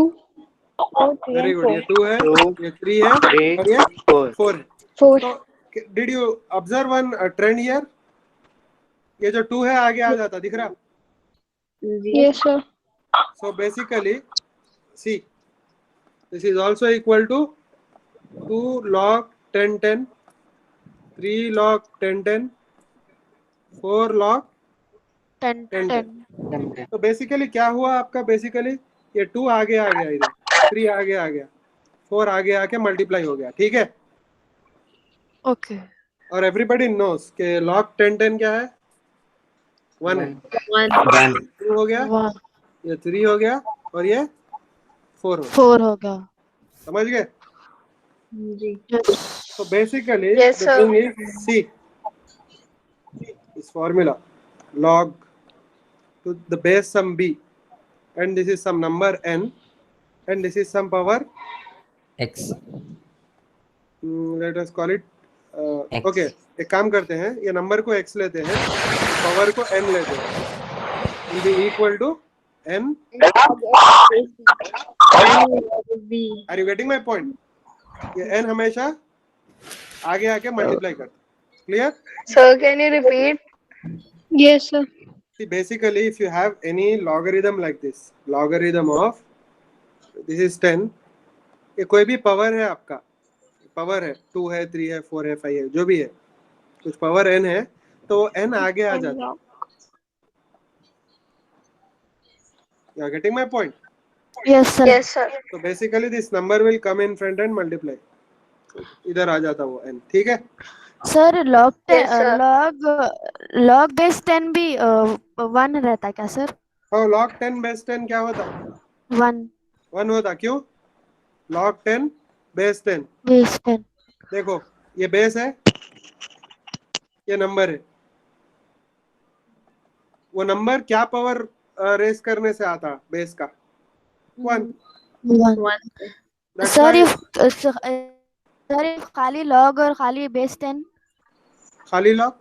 Very good. ये 2 है, ये 3 है, और ये 4 है.
4.
So did you observe one trend here? ये जो 2 है आगे आ जाता, दिख रहा?
Yes, sir.
So basically, see, this is also equal to 2 log 10 10, 3 log 10 10, 4 log
10
10
10.
10. तो बेसिकली क्या हुआ आपका? बेसिकली ये 2 आगे आ गया, इधर 3 आगे आ गया, 4 आगे आके मल्टीप्लाई हो गया, ठीक है?
Okay.
और एवरीबडी नोस कि log 10 10 क्या है? 1 है.
1.
2 हो गया,
1
ये 3 हो गया, और ये 4 हो गया.
4 हो गया.
समझ गए?
जी.
So basically,
Yes,
the
sir.
thing is, see, this formula, log to the base some b, and this is some number n, and this is some power,
X.
let us call it,
X.
okay, एक काम करते हैं, ये number को x लेते हैं, power को n लेते हैं, will be equal to n.
B.
Are you getting my point? ये n हमेशा आगे आके मल्टीप्लाई करता है. Clear?
Sir, can you repeat?
Yes, sir.
See, basically, if you have any logarithm like this, logarithm of this is 10, ये कोई भी power है आपका, पावर है 2 है 3 है 4 है 5 है, जो भी है, कुछ पावर n है, तो वो n आगे आ जाता है. You are getting my point?
Yes, sir.
Yes, sir.
So basically, this number will come in front and multiply. इधर आ जाता वो n, ठीक है?
Sir, log
Yes, sir.
log base 10 भी 1 रहता क्या sir?
हाँ, log 10 base 10 क्या होता?
1
1 होता. क्यों? log 10 base 10.
base 10.
देखो, ये बेस है, ये नंबर है. वो नंबर क्या पावर रेस करने से आता बेस का? 1.
1.
1.
That's
Sir,
why
if खाली log और खाली base 10
खाली log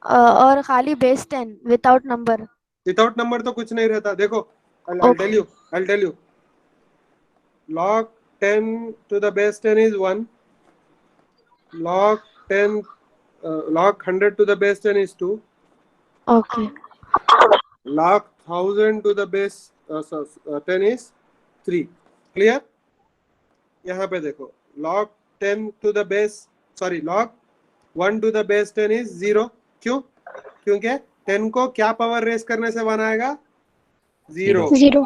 और खाली base 10 without number.
Without number तो कुछ नहीं रहता. देखो, I'll
Okay.
tell you. log 10 to the base 10 is 1. log 10 log 100 to the base 10 is 2.
Okay.
log 1000 to the base 10 is 3. Clear? यहाँ पे देखो, log 10 to the base, sorry, log 1 to the base 10 is 0. क्यों? क्योंकि 10 को क्या power race करने से बनाएगा? 0.
0.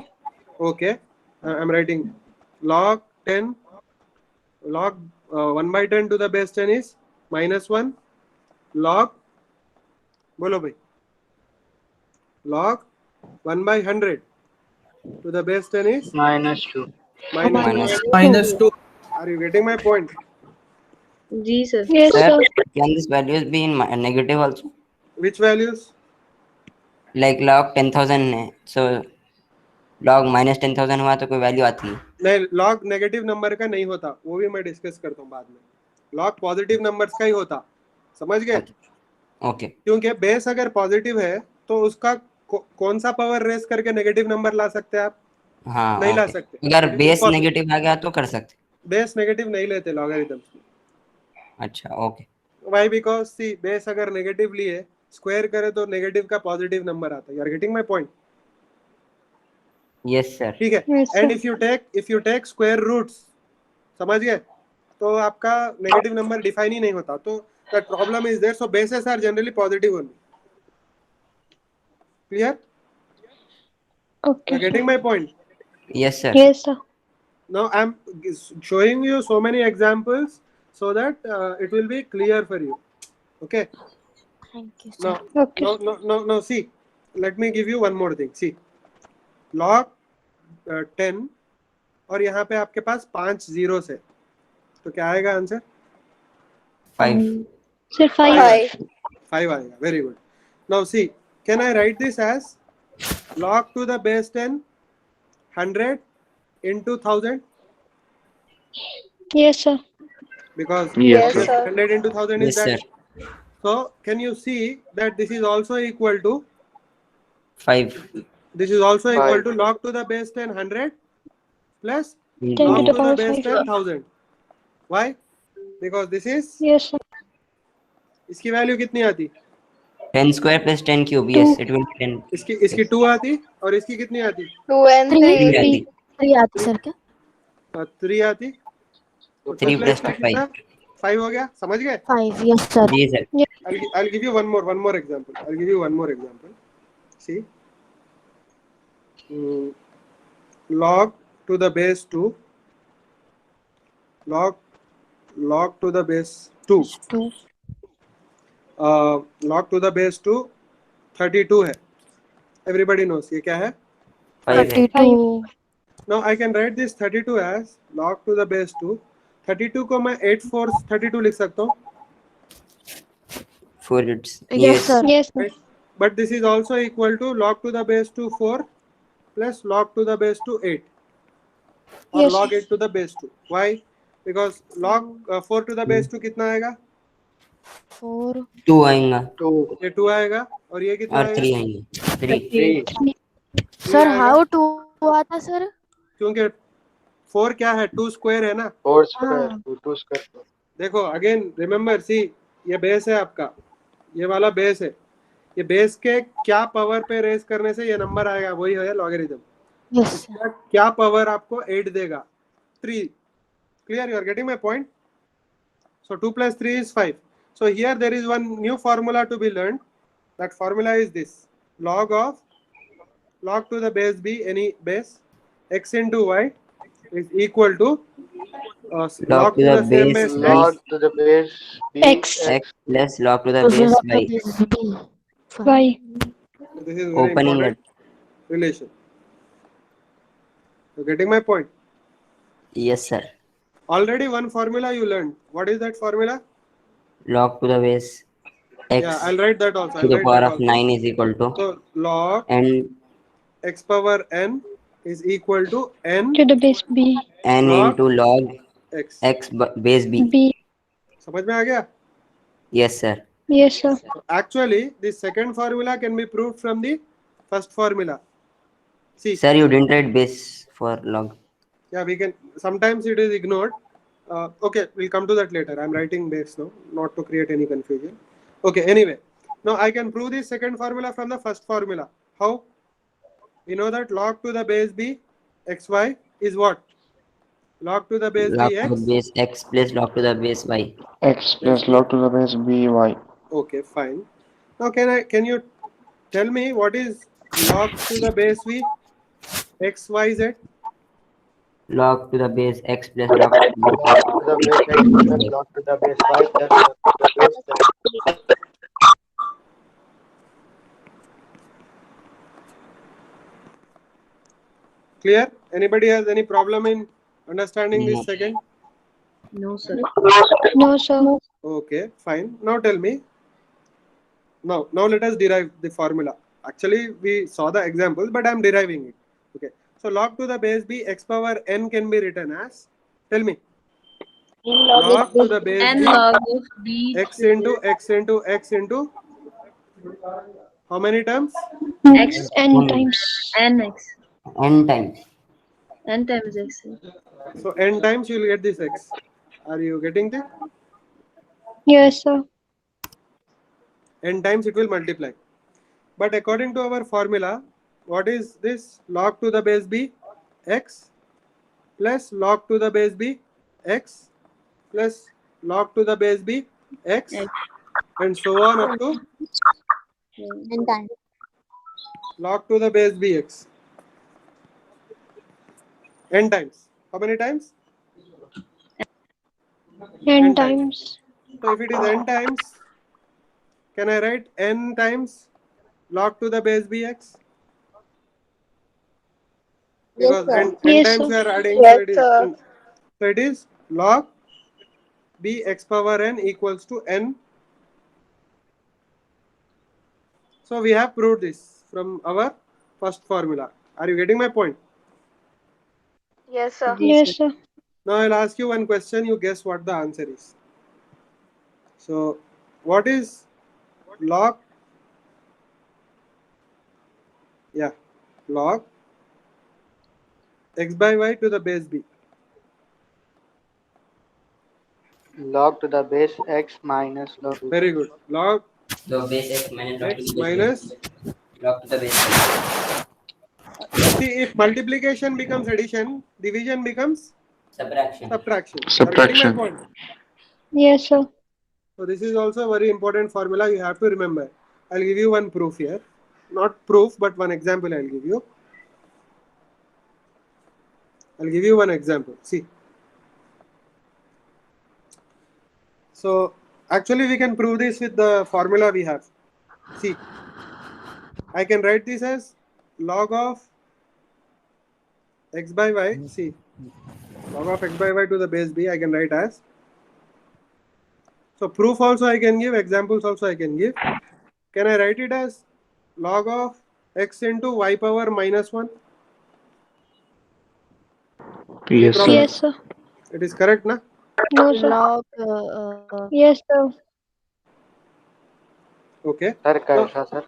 Okay, I'm writing log 10, log 1 by 10 to the base 10 is -1. log, बोलो भाई, log 1 by 100 to the base 10 is
-2.
-2. Are you getting my point?
G, sir.
Yes,
Sir,
sir.
can these values be in negative also?
Which values?
Like log 10,000 है, so log -10,000 हुआ तो कोई value आती है?
नहीं, log negative number का नहीं होता, वो भी मैं डिस्कस करता हूँ बाद में. log पॉजिटिव नंबर्स का ही होता. समझ गए?
ओके.
क्योंकि बेस अगर पॉजिटिव है तो उसका कौन सा पावर रेस करके नेगेटिव नंबर ला सकते हैं आप?
हाँ,
नहीं ला
okay.
सकते.
अगर बेस
Impossible.
नेगेटिव आ गया तो कर सकते.
बेस नेगेटिव नहीं लेते लॉगरिथम्स में.
अच्छा, okay.
Why? Because see, base अगर नेगेटिव लिए स्क्वायर करे तो नेगेटिव का पॉजिटिव नंबर आता है. You are getting my point?
Yes sir.
ठीक है.
Yes,
and
sir.
If you take square roots, समझ गए? तो आपका नेगेटिव नंबर डिफाइन ही नहीं होता, तो that problem is there. So bases are generally positive only. Clear?
Okay.
You're getting my point?
Yes, sir.
Yes, sir.
Now I'm showing you so many examples so that it will be clear for you. Okay.
Thank you, sir.
Now,
Okay.
no. See, let me give you one more thing. See, log 10 और यहाँ पे आपके पास 5 zeros है, तो क्या आएगा answer?
5.
Sir, 5.
5 आएगा. Very good. Now see, can I write this as log to the base 10 100 into 1000?
Yes, sir.
Because
Yes, sir.
100 into 1000 is
Yes,
that.
sir.
So can you see that this is also equal to
5.
this is also equal
Five.
to log to the base 10 100 plus
10
Into
to
log
the
to the
power
base
5.
10 1000. Why? Because this is
Yes, sir.
इसकी value कितनी आती?
10 square plus 10 cube. Yes, it will be 10.
इसकी 2 आती और इसकी कितनी आती?
2 and
3.
3
3.
आती.
3 आती सर क्या?
3 आती.
3 plus 2 5.
5 हो गया. समझ गए?
5. Yes, sir.
Ji sir.
I'll give you one more example. I'll give you one more example. See, log to the base 2, log to the base 2,
2.
log to the base 2 32 है. Everybody knows ये क्या है?
5 है.
32.
Now I can write this 32 as log to the base 2. 32 को मैं 8 4 32 लिख सकता हूँ.
4 it's.
Yes, sir.
Yes, sir.
Right? But this is also equal to log to the base 2 4 plus log to the base 2 8 or
Yes,
log
sir.
8 to the base 2. Why? Because log 4 to the base 2 कितना आएगा?
4.
2 आएगा
ये 2 आएगा और ये कितना
और 3
आएगा?
आएंगे. 3.
Sir,
आएगा.
how 2 आता सर?
क्योंकि 4 क्या है? 2 स्क्वायर है ना.
4
हाँ.
square. 2 square.
देखो अगेन रिमेम्बर, सी ये बेस है आपका, ये वाला बेस है. ये बेस के क्या पावर पे रेस करने से ये नंबर आएगा, वही है लॉगरिथम.
Yes, sir.
इसका क्या पावर आपको 8 देगा? 3. Clear? You are getting my point? So 2 plus 3 is 5. So here there is one new formula to be learned. That formula is this: log to the base b, any base, x into y is equal to log to the same base
Log to the base b
X.
X plus log to the
So,
base
sir,
y.
this is B.
Y.
This is very
Opening
important relation. You getting my point?
Yes sir.
Already one formula you learned. What is that formula?
Log to the base x
Yeah, I'll write that also.
to the power of 9 is equal to
So log
and
x power n is equal to n
To the base B.
n
Log
into log
x.
x base b.
B.
समझ में आ गया?
Yes sir.
Yes, sir.
So actually, this second formula can be proved from the first formula. See,
Sir, you didn't write base for log.
yeah, we can. Sometimes it is ignored. Okay, we'll come to that later. I'm writing base now, not to create any confusion. Okay, anyway, now I can prove this second formula from the first formula. How? We know that log to the base b xy is what? Log to the base
Log
b
to the
x.
base x plus log to the base y.
x plus log to the base b y.
Okay, fine. Now can you tell me what is log to the base v x y z?
Log to the base x plus log to the
Log to the base x plus log to the base y plus log to the base z.
Clear? Anybody has any problem in understanding this
No.
second?
No, sir.
No, sir.
Okay, fine. Now tell me. Now let us derive the formula. Actually, we saw the examples, but I am deriving it. Okay. So log to the base b x power n can be written as. Tell me. Log to the base
N
b
log of b
x into x into x into how many terms?
x
N times.
nx.
n times.
N times x.
So n times you will get this x. Are you getting that?
Yes, sir.
N times it will multiply. But according to our formula, what is this? Log to the base b x plus log to the base b x plus log to the base b x,
X.
and so on up to
N times.
log to the base bx. N times. How many times?
N
N times.
times.
So if it is n times, can I write n times log to the base bx? Because
sir.
n
Yes,
times
sir.
we are adding,
Yes,
so it is
sir.
so it is log b x power n equals to n. So we have proved this from our first formula. Are you getting my point?
Yes, sir.
Yes, sir.
Now I'll ask you one question. You guess what the answer is. So what is log? Yeah, log x by y to the base b.
Log to the base x minus log.
Very good. Log
So base x minus log to
x
the base
minus.
log to the base x.
See, if multiplication becomes addition, division becomes
Subtraction.
subtraction. You are getting my point?
Yes, sir.
So this is also a very important formula you have to remember. I'll give you one proof here. Not proof, but one example I'll give you. I'll give you one example. See. So actually we can prove this with the formula we have. See. I can write this as log of x by y. See. Log of x by y to the base b I can write as. So proof also I can give, examples also I can give. Can I write it as log of x into y power minus 1?
Yes, sir.
Yes, sir.
It is correct, na?
No, sir.
Log
Yes, sir.
Okay.
Sir
So,
कैसा sir?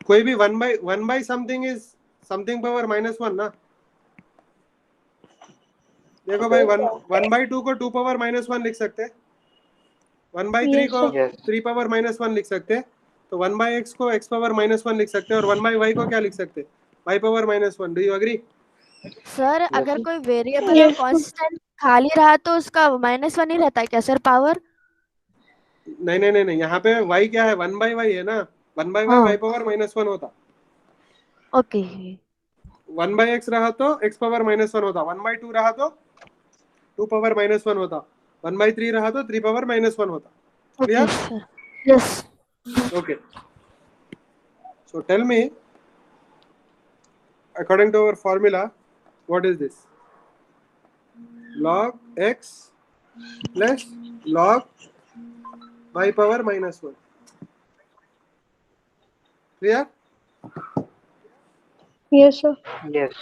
कोई भी one by something is something power minus 1 ना? देखो भाई one by 2 को 2 power minus 1 लिख सकते हैं. 1 by 3
Yes,
को
sir.
Yes.
3 power minus 1 लिख सकते हैं. तो 1 by x को x power minus 1 लिख सकते हैं और 1 by y को क्या लिख सकते हैं? y power minus 1. Do you agree?
Sir अगर कोई वेरिएबल
Yes, sir.
कांस्टेंट खाली रहा तो उसका -1 ही रहता है क्या सर पावर?
नहीं यहाँ पे y क्या है? 1 by y है ना? 1 by y
हाँ.
y power minus 1 होता.
ओके.
1 by x रहा तो x power minus 1 होता. 1 by 2 रहा तो 2 power minus 1 होता. 1 by 3 रहा तो 3 power minus 1 होता. Clear?
Okay sir. Yes.
Okay. So tell me, according to our formula, what is this? Log x plus log y power minus 1. Clear?
Yes, sir.
Yes.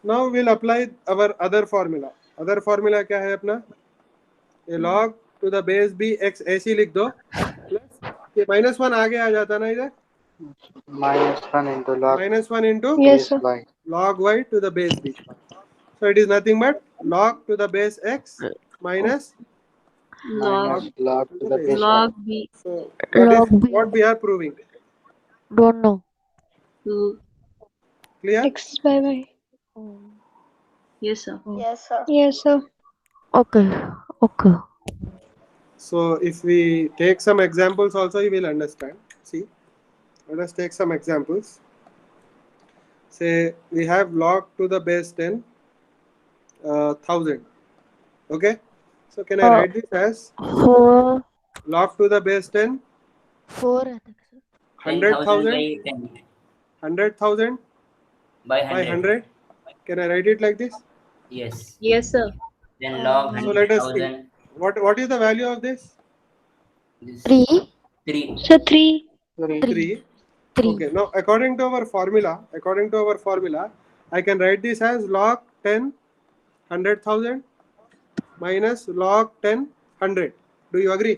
Now we'll apply our other formula. Other formula क्या है अपना? ये log to the base b x ऐसी लिख दो. Plus ये -1 आगे आ जाता ना इधर?
-1 into log
-1 into
Yes,
base
sir.
y.
log y to the base b. So it is nothing but log to the base x minus
Log
Log to the base y.
log b
so
Log b.
what we are proving.
Don't know.
to
Clear?
X by Y.
yes sir.
Yes sir.
Yes, sir.
Okay. Okay.
So if we take some examples also you will understand. See, let us take some examples. Say we have log to the base 10 1000. Okay. So can I write this as
4
log to the base 10
4
100,000
by 10
100,000
by
by
100.
100. Can I write it like this?
Yes.
Yes sir.
Then log
So let us see.
100,000.
What is the value of this?
This
3
3.
So 3.
3.
3.
Okay. Now according to our formula, I can write this as log 10 100,000 minus log 10 100. Do you agree?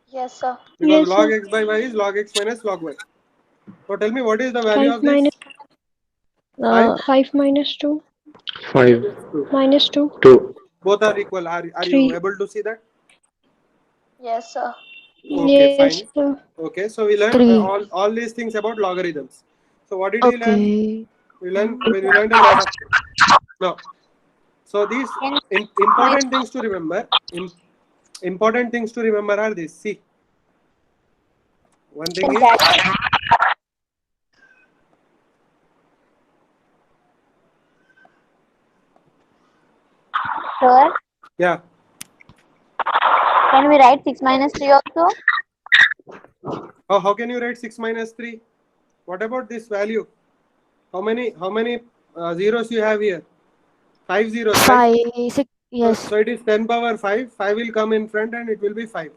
Yes sir.
Because
Yes,
log
sir.
x by y is log x minus log y. So tell me what is the value
5
of this?
minus
Five?
5 minus 2
5,
minus 2.
2.
Both are equal. Are you
Three.
able to see that?
Yes sir.
Okay,
Yes,
fine.
sir.
Okay, so we learned
3.
all these things about logarithms. So what did we learn?
Okay.
We learned about no. So these important things to remember. Important things to remember are these. See, one thing is
Sir,
yeah.
can we write 6 minus 3 also?
Oh, how can you write 6 minus 3? What about this value? How many zeros you have here? 5 zeros, right?
5, 6. Yes.
So it is 10 power 5. 5 will come in front and it will be 5.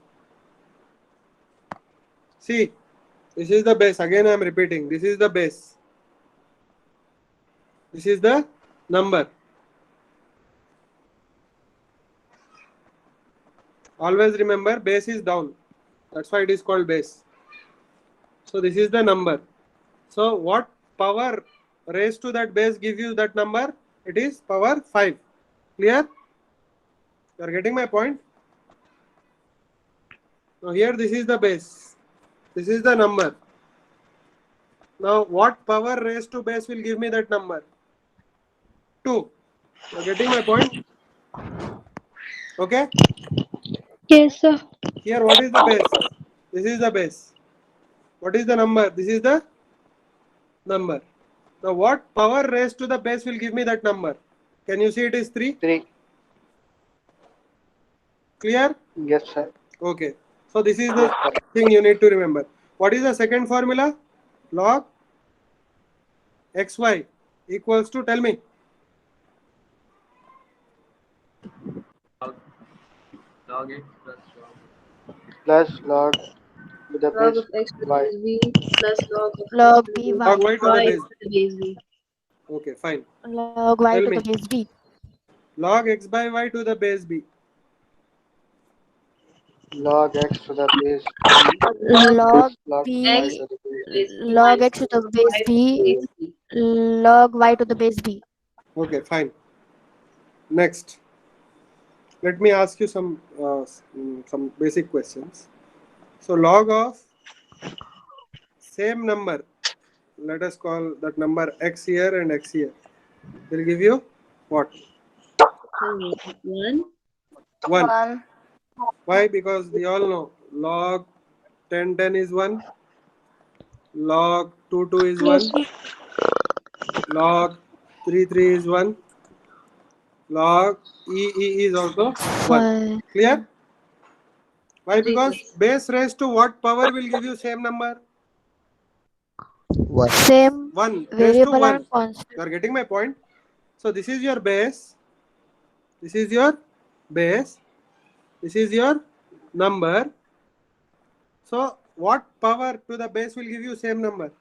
See, this is the base. Again, I am repeating. This is the base. This is the number. Always remember, base is down. That's why it is called base. So this is the number. So what power raised to that base give you that number? It is power 5. Clear? You are getting my point? Now here this is the base. This is the number. Now what power raised to base will give me that number? 2. You are getting my point? Okay?
Yes, sir.
Here what is the base? This is the base. What is the number? This is the number. Now what power raised to the base will give me that number? Can you see it is 3?
3.
Clear?
Yes, sir.
Okay. So this is the thing you need to remember. What is the second formula? Log xy equals to, tell me.
Plus log to the
Log
base
of x to the
y.
base b plus log of
Log
x
b
to the
Log y
y.
to the
y
base.
to the base b.
Okay, fine.
Log y
Tell
to
me.
the base b.
Log x by y to the base b.
Log x to the base
Log
log
b.
y to the base.
Base b
Log
minus
x to the base
y to
b.
the base b.
Log y to the base b.
Okay, fine. Next, let me ask you some basic questions. So log of same number, let us call that number x here and x here, will give you what?
1.
1. Why? Because we all know log 10 is 1, log 2 is 1,
Yes, sir.
log 3 is 1, log e is also 1.
5.
Clear? Why?
Three
Because base raised to what power will give you same number?
What?
Same
1 raised to
variable
1.
and constant.
You are getting my point? So this is your base. This is your base. This is your number. So what power to the base will give you same number?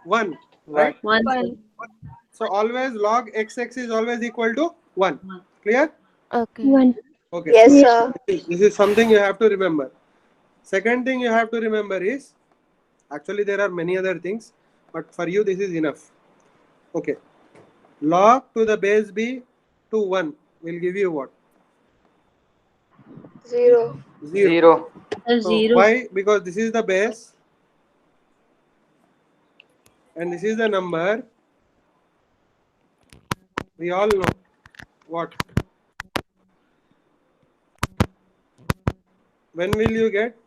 1, right?
1.
So always log xx is always equal to 1. Clear?
Okay.
1.
Okay.
Yes, sir.
This is something you have to remember. Second thing you have to remember is, actually there are many other things, but for you this is enough. Okay. Log to the base b to 1 will give you what?
0.
0.
So
0.
why? Because this is the base and this is the number. We all know what? When will you get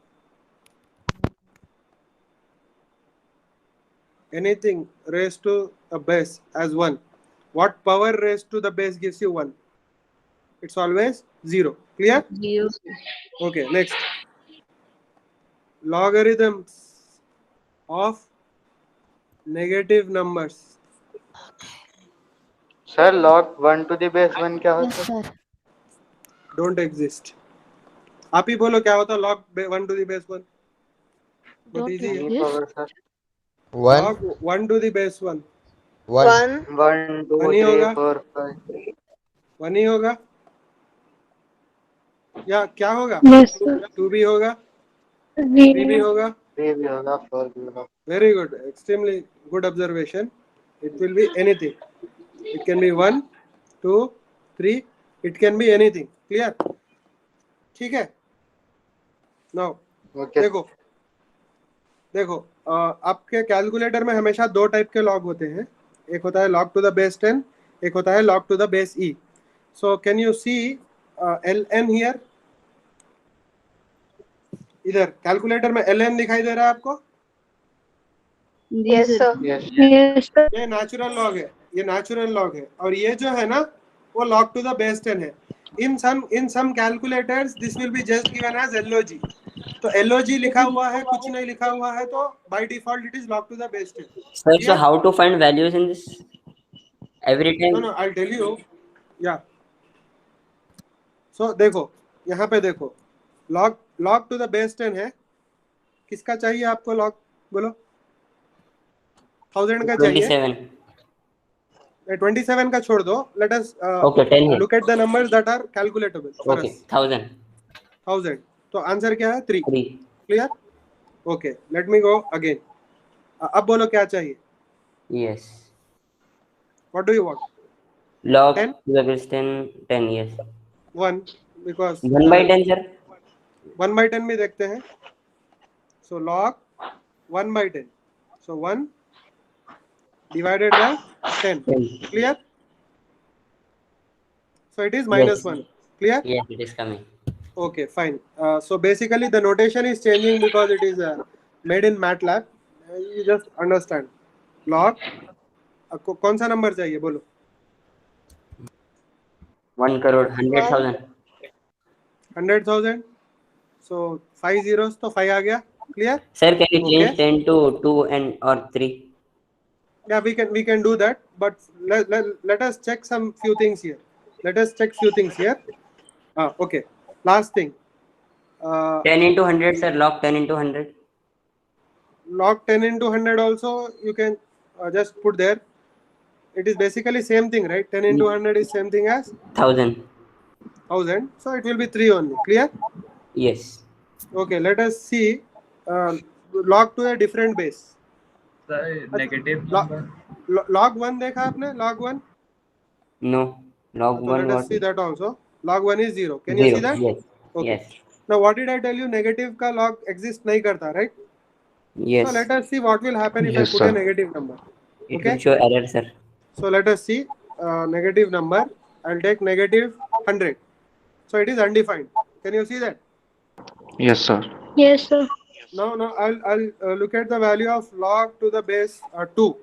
anything raised to a base as 1? What power raised to the base gives you 1? It's always 0. Clear?
0.
Okay, next. Logarithms of negative numbers.
Sir, log 1 to the base 1 क्या होता
Yes,
है?
sir.
Don't exist. आप ही बोलो क्या होता log 1 to the base 1? But
Don't
easy है.
Any
exist.
power, sir.
1.
Log 1 to the base 1.
1.
1, 2,
One ही
3,
होगा?
4, 5.
1 ही होगा या क्या होगा?
Yes, sir.
2 भी होगा, 3 भी
0.
होगा.
3 भी होगा, 4 भी होगा.
Very good. Extremely good observation. It will be anything. It can be 1, 2, 3. It can be anything. Clear? ठीक है? Now,
Okay.
देखो. देखो आपके कैलकुलेटर में हमेशा दो टाइप के लॉग होते हैं, एक होता है log to the base 10, एक होता है log to the base e. So can you see ln here? इधर कैलकुलेटर में ln दिखाई दे रहा है आपको?
Yes, sir.
Yes.
Yes, sir.
ये नेचुरल लॉग है, ये नेचुरल लॉग है, और ये जो है ना वो log to the base 10 है. In some calculators this will be just given as log. तो log लिखा हुआ है, कुछ नहीं लिखा हुआ है, तो by default it is log to the base 10.
Sir, so
Clear?
how to find values in this? Every time.
No, I'll tell you. Yeah. So देखो यहाँ पे देखो log to the base 10 है. किसका चाहिए आपको log? बोलो. 1000 का चाहिए.
27.
27 का छोड़ दो. Let us
Okay, 10 है.
look at the numbers that are calculatable for
Okay,
us.
1000.
1000. तो आंसर क्या है? 3.
3.
Clear? Okay. Let me go again. अब बोलो क्या चाहिए?
Yes.
What do you want?
Log
10?
to the base 10. 10. Yes.
1 because
1 by 10, sir.
1 by 10 में देखते हैं. So log 1 by 10. So 1 divided by 10.
10.
Clear? So it is minus
Yes.
1. Clear?
Yes, it is coming.
Okay, fine. So basically the notation is changing because it is made in MATLAB. You just understand. Log कौन सा number चाहिए बोलो?
1 crore, 100,000.
100,000. So 5 zeros तो 5 आ गया. Clear?
Sir, can you change
Okay.
10 to 2 and or 3?
Yeah, we can do that, but let us check some few things here. Let us check few things here. Okay. Last thing.
10 into 100, sir. Log 10 into 100.
Log 10 into 100 also you can just put there. It is basically same thing, right? 10 into 100 is same thing as
1000.
1000. So it will be 3 only. Clear?
Yes.
Okay. Let us see. Log to a different base.
Negative
Log 1 देखा आपने? Log 1.
No. Log
So
1
let us
what?
see that also. Log 1 is 0. Can you see that?
Yes.
Okay.
Yes.
Now what did I tell you? Negative का log exist नहीं करता, right?
Yes.
So let us see what will happen if
Yes,
I put a
sir.
negative number.
It
Okay.
will show error, sir.
So let us see negative number. I'll take negative 100. So it is undefined. Can you see that?
Yes, sir.
Yes, sir.
Now I'll look at the value of log to the base 2.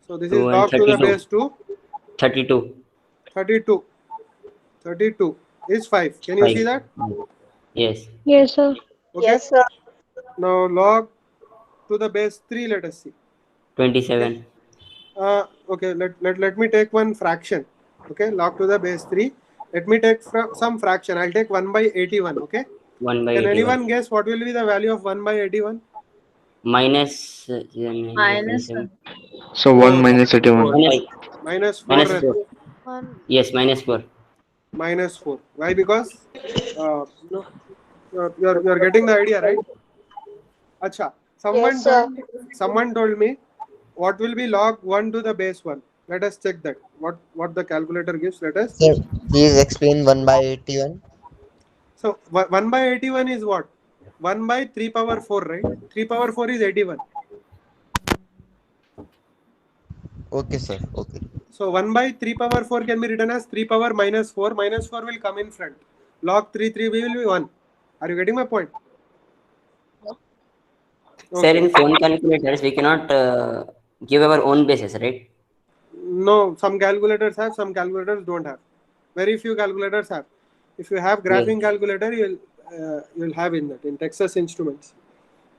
So this is
2 and
log to the
32.
base 2.
32.
32. 32 is 5. Can you see that?
Yes.
Yes, sir.
Okay.
Yes, sir.
Now log to the base 3. Let us see.
27.
Okay, let me take one fraction. Okay, log to the base 3. Let me take some fraction. I'll take 1 by 81. Okay.
1 by
Can
81.
anyone guess what will be the value of 1 by 81?
Minus.
Minus 1.
So 1 minus 81.
Minus 4.
Minus 4.
One.
Yes, minus 4.
Minus 4. Why? Because no, you're getting the idea, right? Acha.
Yes, sir.
Someone told me what will be log 1 to the base 1. Let us check that. What the calculator gives. Let us.
Sir, please explain 1 by 81.
So 1 by 81 is what? 1 by 3 power 4, right? 3 power 4 is 81.
Okay, sir. Okay.
So 1 by 3 power 4 can be written as 3 power minus 4. Minus 4 will come in front. Log 3 will be 1. Are you getting my point?
Sir, in phone calculators, we cannot give our own bases, right?
No, some calculators have, some calculators don't have. Very few calculators have. If you have graphing calculator, you'll have in that, in Texas Instruments,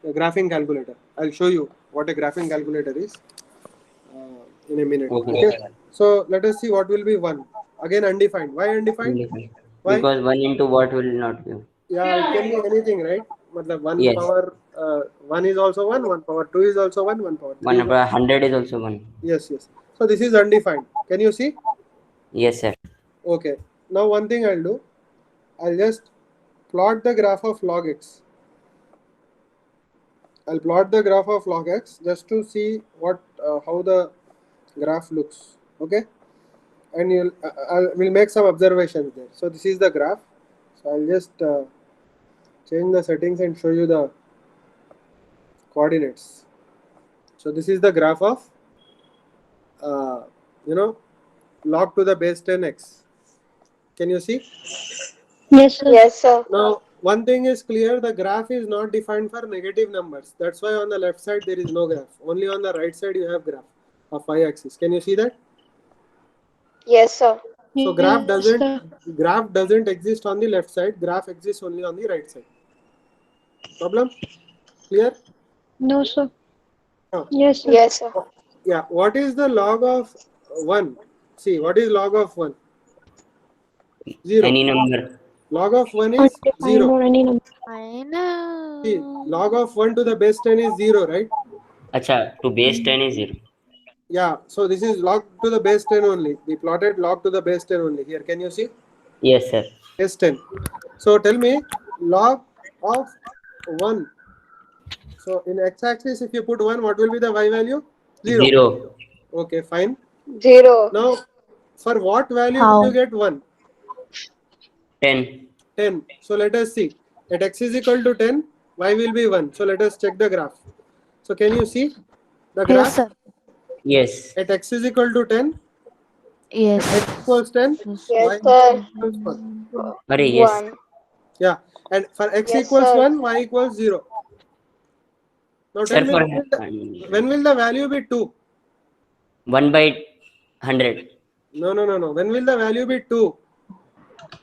the graphing calculator. I'll show you what a graphing calculator is in a minute. Okay. So let us see what will be 1. Again undefined. Why undefined? Why?
Because 1 into what will not give.
Yeah, it can be anything, right? Matlab 1
Yes.
power 1 is also 1, 1 power 2 is also 1, 1 power 3
1
is
over 100 is also 1.
Yes. So this is undefined. Can you see?
Yes, sir.
Okay. Now one thing I'll do, I'll just plot the graph of log x. I'll plot the graph of log x just to see what how the graph looks. Okay. And we'll make some observations there. So this is the graph. So I'll just change the settings and show you the coordinates. So this is the graph of log to the base 10x. Can you see?
Yes, sir.
Yes, sir.
Now one thing is clear, the graph is not defined for negative numbers. That's why on the left side there is no graph. Only on the right side you have graph of y-axis. Can you see that?
Yes, sir.
So graph
Yes, sir.
doesn't exist on the left side. Graph exists only on the right side. Problem? Clear?
No, sir.
No.
Yes, sir.
Yes, sir.
Yeah. What is the log of 1? See, what is log of 1? 0.
Any number.
Log of 1 is
Undefined
0.
or any number.
I know.
See, log of 1 to the base 10 is 0, right?
Acha, to base 10 is 0.
Yeah. So this is log to the base 10 only. We plotted log to the base 10 only. Here, can you see?
Yes, sir.
Base 10. So tell me, log of 1. So in x-axis, if you put 1, what will be the y value? 0.
0.
Okay, fine.
0.
Now, for what value
How?
will you get 1?
10.
10. So let us see. At x is equal to 10, y will be 1. So let us check the graph. So can you see the graph?
Yes, sir.
Yes.
At x is equal to 10,
Yes.
x equals 10,
Yes,
y
sir.
equals 1.
Sorry, yes.
1.
Yeah. And for x
Yes,
equals
sir.
1, y equals 0. Now
Sir,
tell me,
for
when will the value be 2?
1 by 100.
No. When will the value be 2?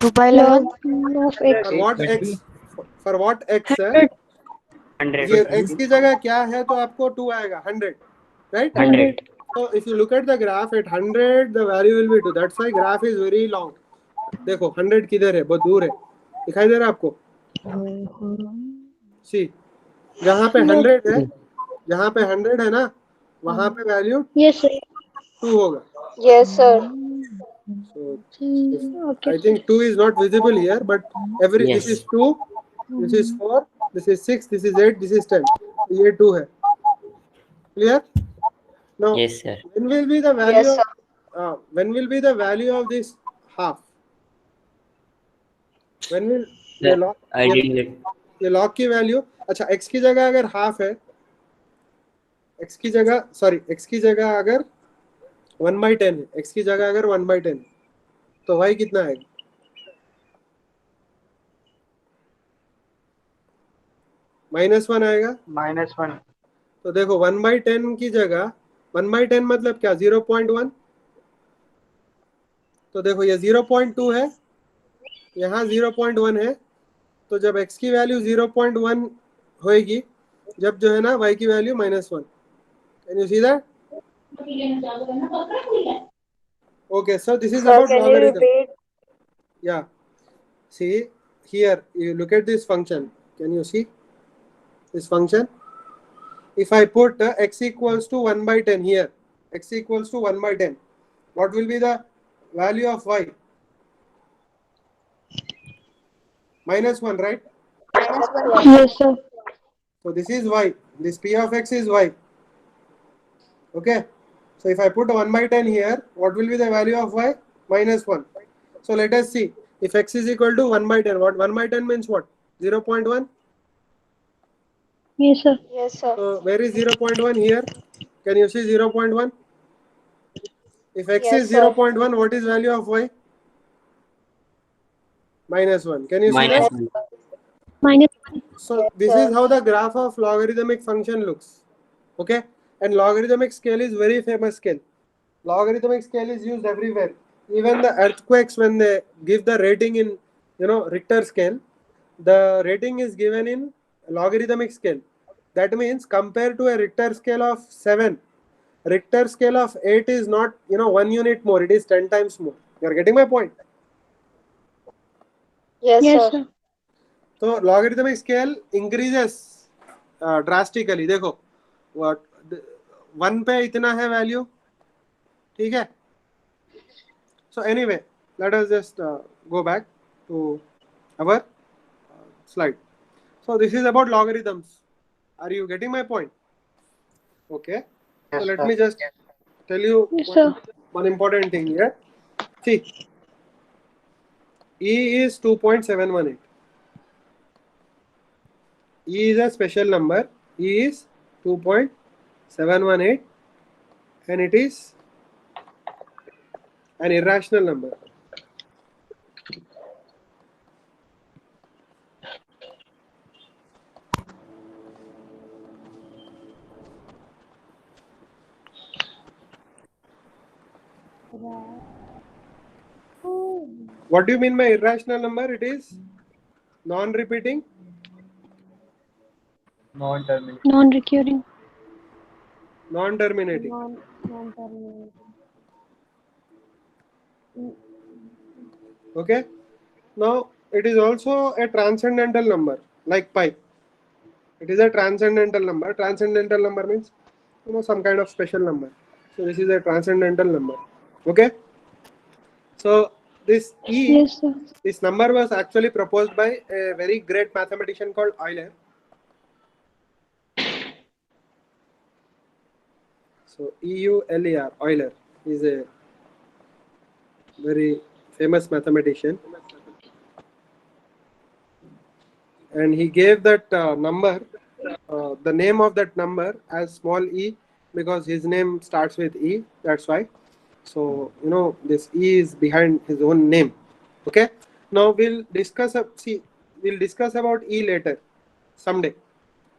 2 by
Log
11.
of x.
For what x? For what x?
100.
Here x की जगह क्या है तो आपको 2 आएगा 100, right?
100.
So if you look at the graph at 100, the value will be 2. That's why graph is very long. देखो 100 किधर है? बहुत दूर है. दिखाई दे रहा है आपको? See, जहाँ पे 100 है, जहाँ पे 100 है ना, वहाँ पे value
Yes, sir.
2 होगा.
Yes, sir.
So
Okay.
I think 2 is not visible here, but this
Yes.
is 2, this is 4, this is 6, this is 8, this is 10. ये 2 है. Clear? Now,
Yes, sir.
when will be the value?
Yes,
When will be the value of this half? When will
Sir, I didn't get.
ये log की value? अच्छा, x की जगह अगर half है, x की जगह अगर 1 by 10 है, x की जगह अगर 1 by 10 तो y कितना आएगा? -1 आएगा.
-1.
तो देखो 1 by 10 की जगह 1 by 10 मतलब क्या? 0.1. तो देखो ये 0.2 है, यहाँ 0.1 है. तो जब x की वैल्यू 0.1 होएगी, जब जो है ना y की value -1. Can you see that? Okay, so this is
Sir,
about
can you
logarithm.
repeat?
Yeah. See here, you look at this function. Can you see this function? If I put x equals to 1 by 10 here, x equals to 1 by 10, what will be the value of y? -1, right?
Yes, sir.
So this is y. This p of x is y. Okay. So if I put 1 by 10 here, what will be the value of y? -1. So let us see. If x is equal to 1 by 10, what 1 by 10 means what? 0.1.
Yes, sir.
Yes, sir.
So where is 0.1 here? Can you see 0.1? If x
Yes,
is
sir.
0.1, what is value of y? -1. Can you see that?
-1.
Minus.
So this is how the graph of logarithmic function looks. Okay, and logarithmic scale is very famous scale. Logarithmic scale is used everywhere. Even the earthquakes, when they give the rating in Richter scale, the rating is given in logarithmic scale. That means compared to a Richter scale of 7, Richter scale of 8 is not 1 unit more, it is 10 times more. You are getting my point?
Yes,
Yes,
sir.
sir.
So logarithmic scale increases drastically. देखो what 1 पे इतना है value, ठीक है? So anyway, let us just go back to our slide. So this is about logarithms. Are you getting my point? Okay. So
Yes,
let
sir.
me just tell you
Yes, sir.
one important thing here. See, E is 2.718. E is a special number. E is 2.718, and it is an irrational number. What do you mean by irrational number? It is non-repeating,
Non-terminating.
Non-recurring.
non-terminating.
Non-terminating.
Okay. Now it is also a transcendental number, like pi. It is a transcendental number. Transcendental number means, some kind of special number. So this is a transcendental number. Okay. So this E,
Yes, sir.
this number was actually proposed by a very great mathematician called Euler. So EULER, Euler, is a very famous mathematician, and he gave that number, the name of that number as small e, because his name starts with E. That's why. So this E is behind his own name. Okay. Now we'll discuss about E later, someday.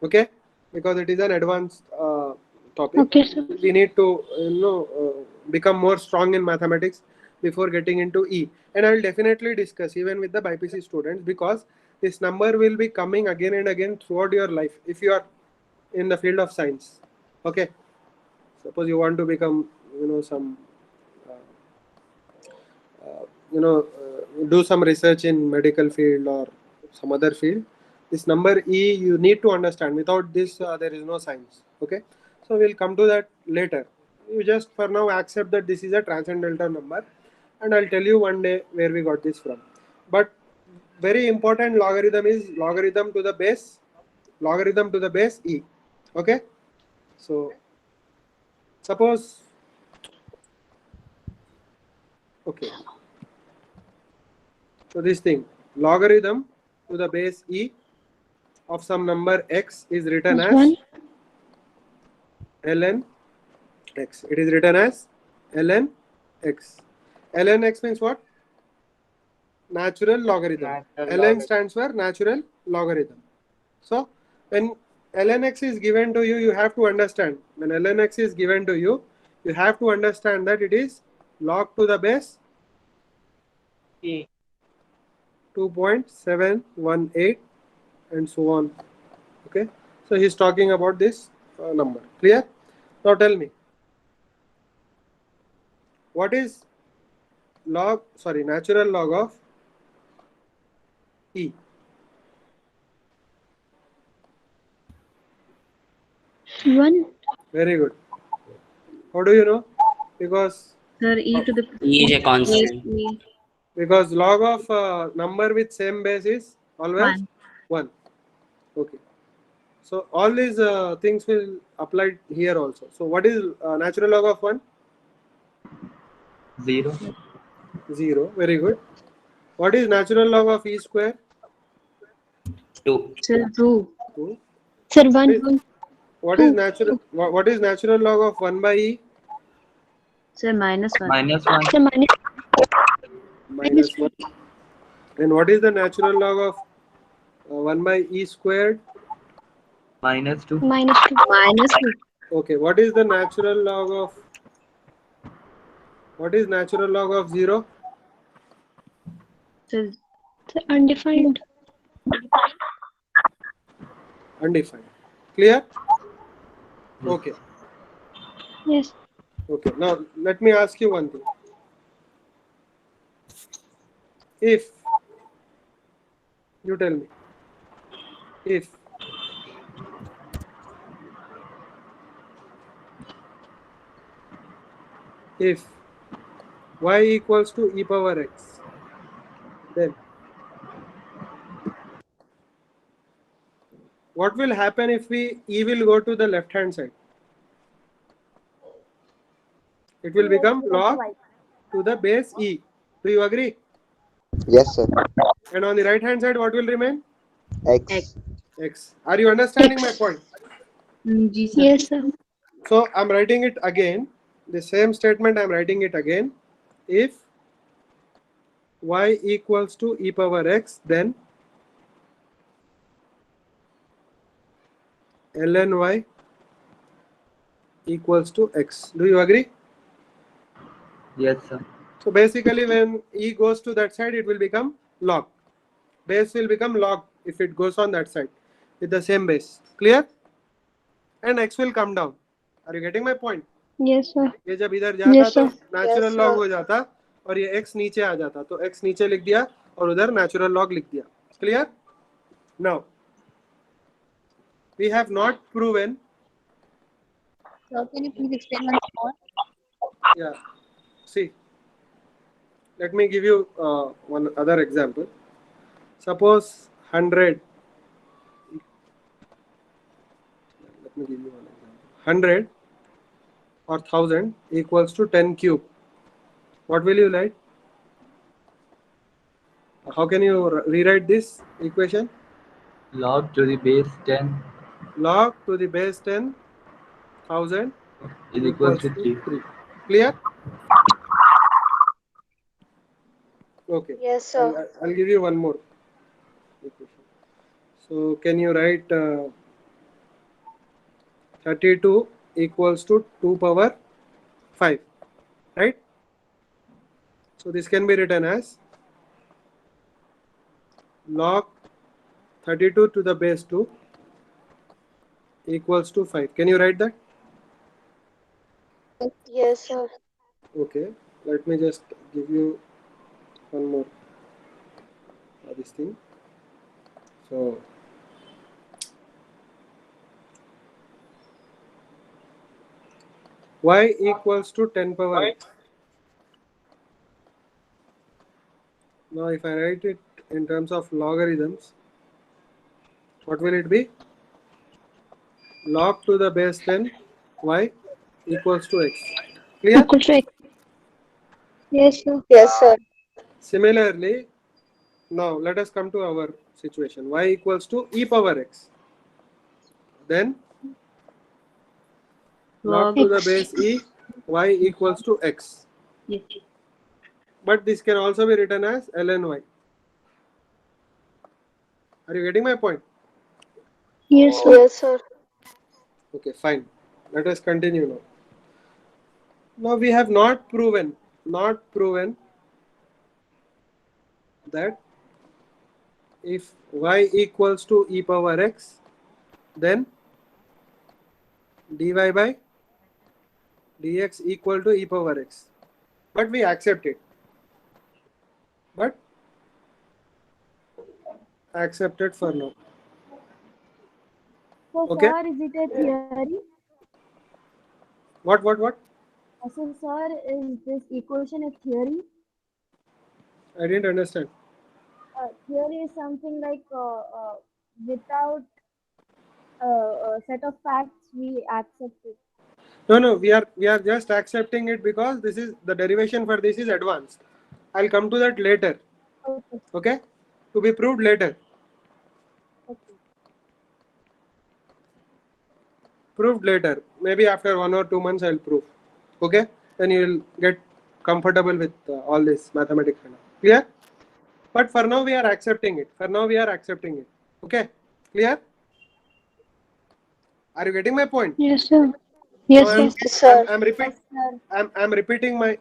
Okay, because it is an advanced topic.
Okay, sir.
We need to become more strong in mathematics before getting into E, and I will definitely discuss even with the BPC students, because this number will be coming again and again throughout your life if you are in the field of science. Okay, suppose you want to become some do some research in medical field or some other field, this number E you need to understand. Without this there is no science. Okay, so we'll come to that later. You just for now accept that this is a transcendental number, and I'll tell you one day where we got this from. But very important logarithm is logarithm to the base E. Okay, so suppose, okay, so this thing, logarithm to the base E of some number x is written as
One.
ln x. It is written as ln x. Ln x means what? Natural logarithm. Ln stands for natural logarithm. So when ln x is given to you, you have to understand. When ln x is given to you, you have to understand that it is log to the base
E.
2.718 and so on. Okay, so he's talking about this number. Clear? Now tell me, what is natural log of E?
One.
Very good. How do you know? Because
Sir, e to the
E is a
base
constant.
E.
because log of number with same base is always 1. Okay. So all these things will apply here also. So what is natural log of 1?
0.
0. Very good. What is natural log of E square?
2.
Sir, 2.
2.
Sir, one.
What is natural log of 1 by E?
Sir, -1.
-1.
Sir, minus.
Minus 1. And what is the natural log of 1 by E squared?
-2.
Minus 2.
-2.
Okay. What is natural log of 0?
Sir,
Sir, undefined.
Undefined. Clear? Okay.
Yes.
Okay. Now let me ask you one thing. If you tell me, if y equals to e power x, then what will happen if e will go to the left hand side? It will become log to the base e. Do you agree?
Yes, sir.
And on the right hand side, what will remain?
X.
X. Are you understanding my point?
Ji sir.
Yes, sir.
So I'm writing it again. The same statement I'm writing it again. If y equals to e power x, then ln y equals to x. Do you agree?
Yes, sir.
So basically when e goes to that side, it will become log. Base will become log if it goes on that side with the same base. Clear? And x will come down. Are you getting my point?
Yes, sir.
ये जब इधर जाता
Yes,
तो
sir.
Natural log हो जाता और ये x नीचे आ जाता, तो x नीचे लिख दिया और उधर नेचुरल लॉग लिख दिया. Clear? Now we have not proven.
So can you please explain once more?
Yeah. See, let me give you one other example. Suppose 100. Let me give you one example. 100 or 1000 equals to 10 cube. What will you write? How can you rewrite this equation?
Log to the base 10
Log to the base 10 1000
is equal to 3.
3. Clear? Okay.
Yes, sir.
I'll give you one more equation. So can you write 32 equals to 2 power 5, right? So this can be written as log 32 to the base 2 equals to 5. Can you write that?
Yes, sir.
Okay, let me just give you one more this thing. So y equals to 10 power x. Now if I write it in terms of logarithms, what will it be? Log to the base 10 y equals to x. Clear?
Equal to X. Yes, sir.
Yes, sir.
Similarly, now let us come to our situation. Y equals to e power x. Then log to the base e, y equals to x.
Yes.
But this can also be written as ln y. Are you getting my point?
Yes, sir.
Yes, sir.
Okay, fine. Let us continue now. Now we have not proven that if y equals to e power x, then dy by dx equal to e power x. But we accept it. But accepted for now.
So,
Okay.
sir, is it a theory?
What?
So, sir, is this equation a theory?
I didn't understand.
Theory is something like without a set of facts, we accept it.
No, we are just accepting it because this is the derivation for this is advanced. I'll come to that later.
Okay.
Okay? To be proved later.
Okay.
Proved later. Maybe after 1 or 2 months I'll prove. Okay? Then you will get comfortable with all this mathematics. Clear? But for now we are accepting it. Okay? Clear? Are you getting my point?
Yes, sir. Yes,
Now
sir.
I'm repeating my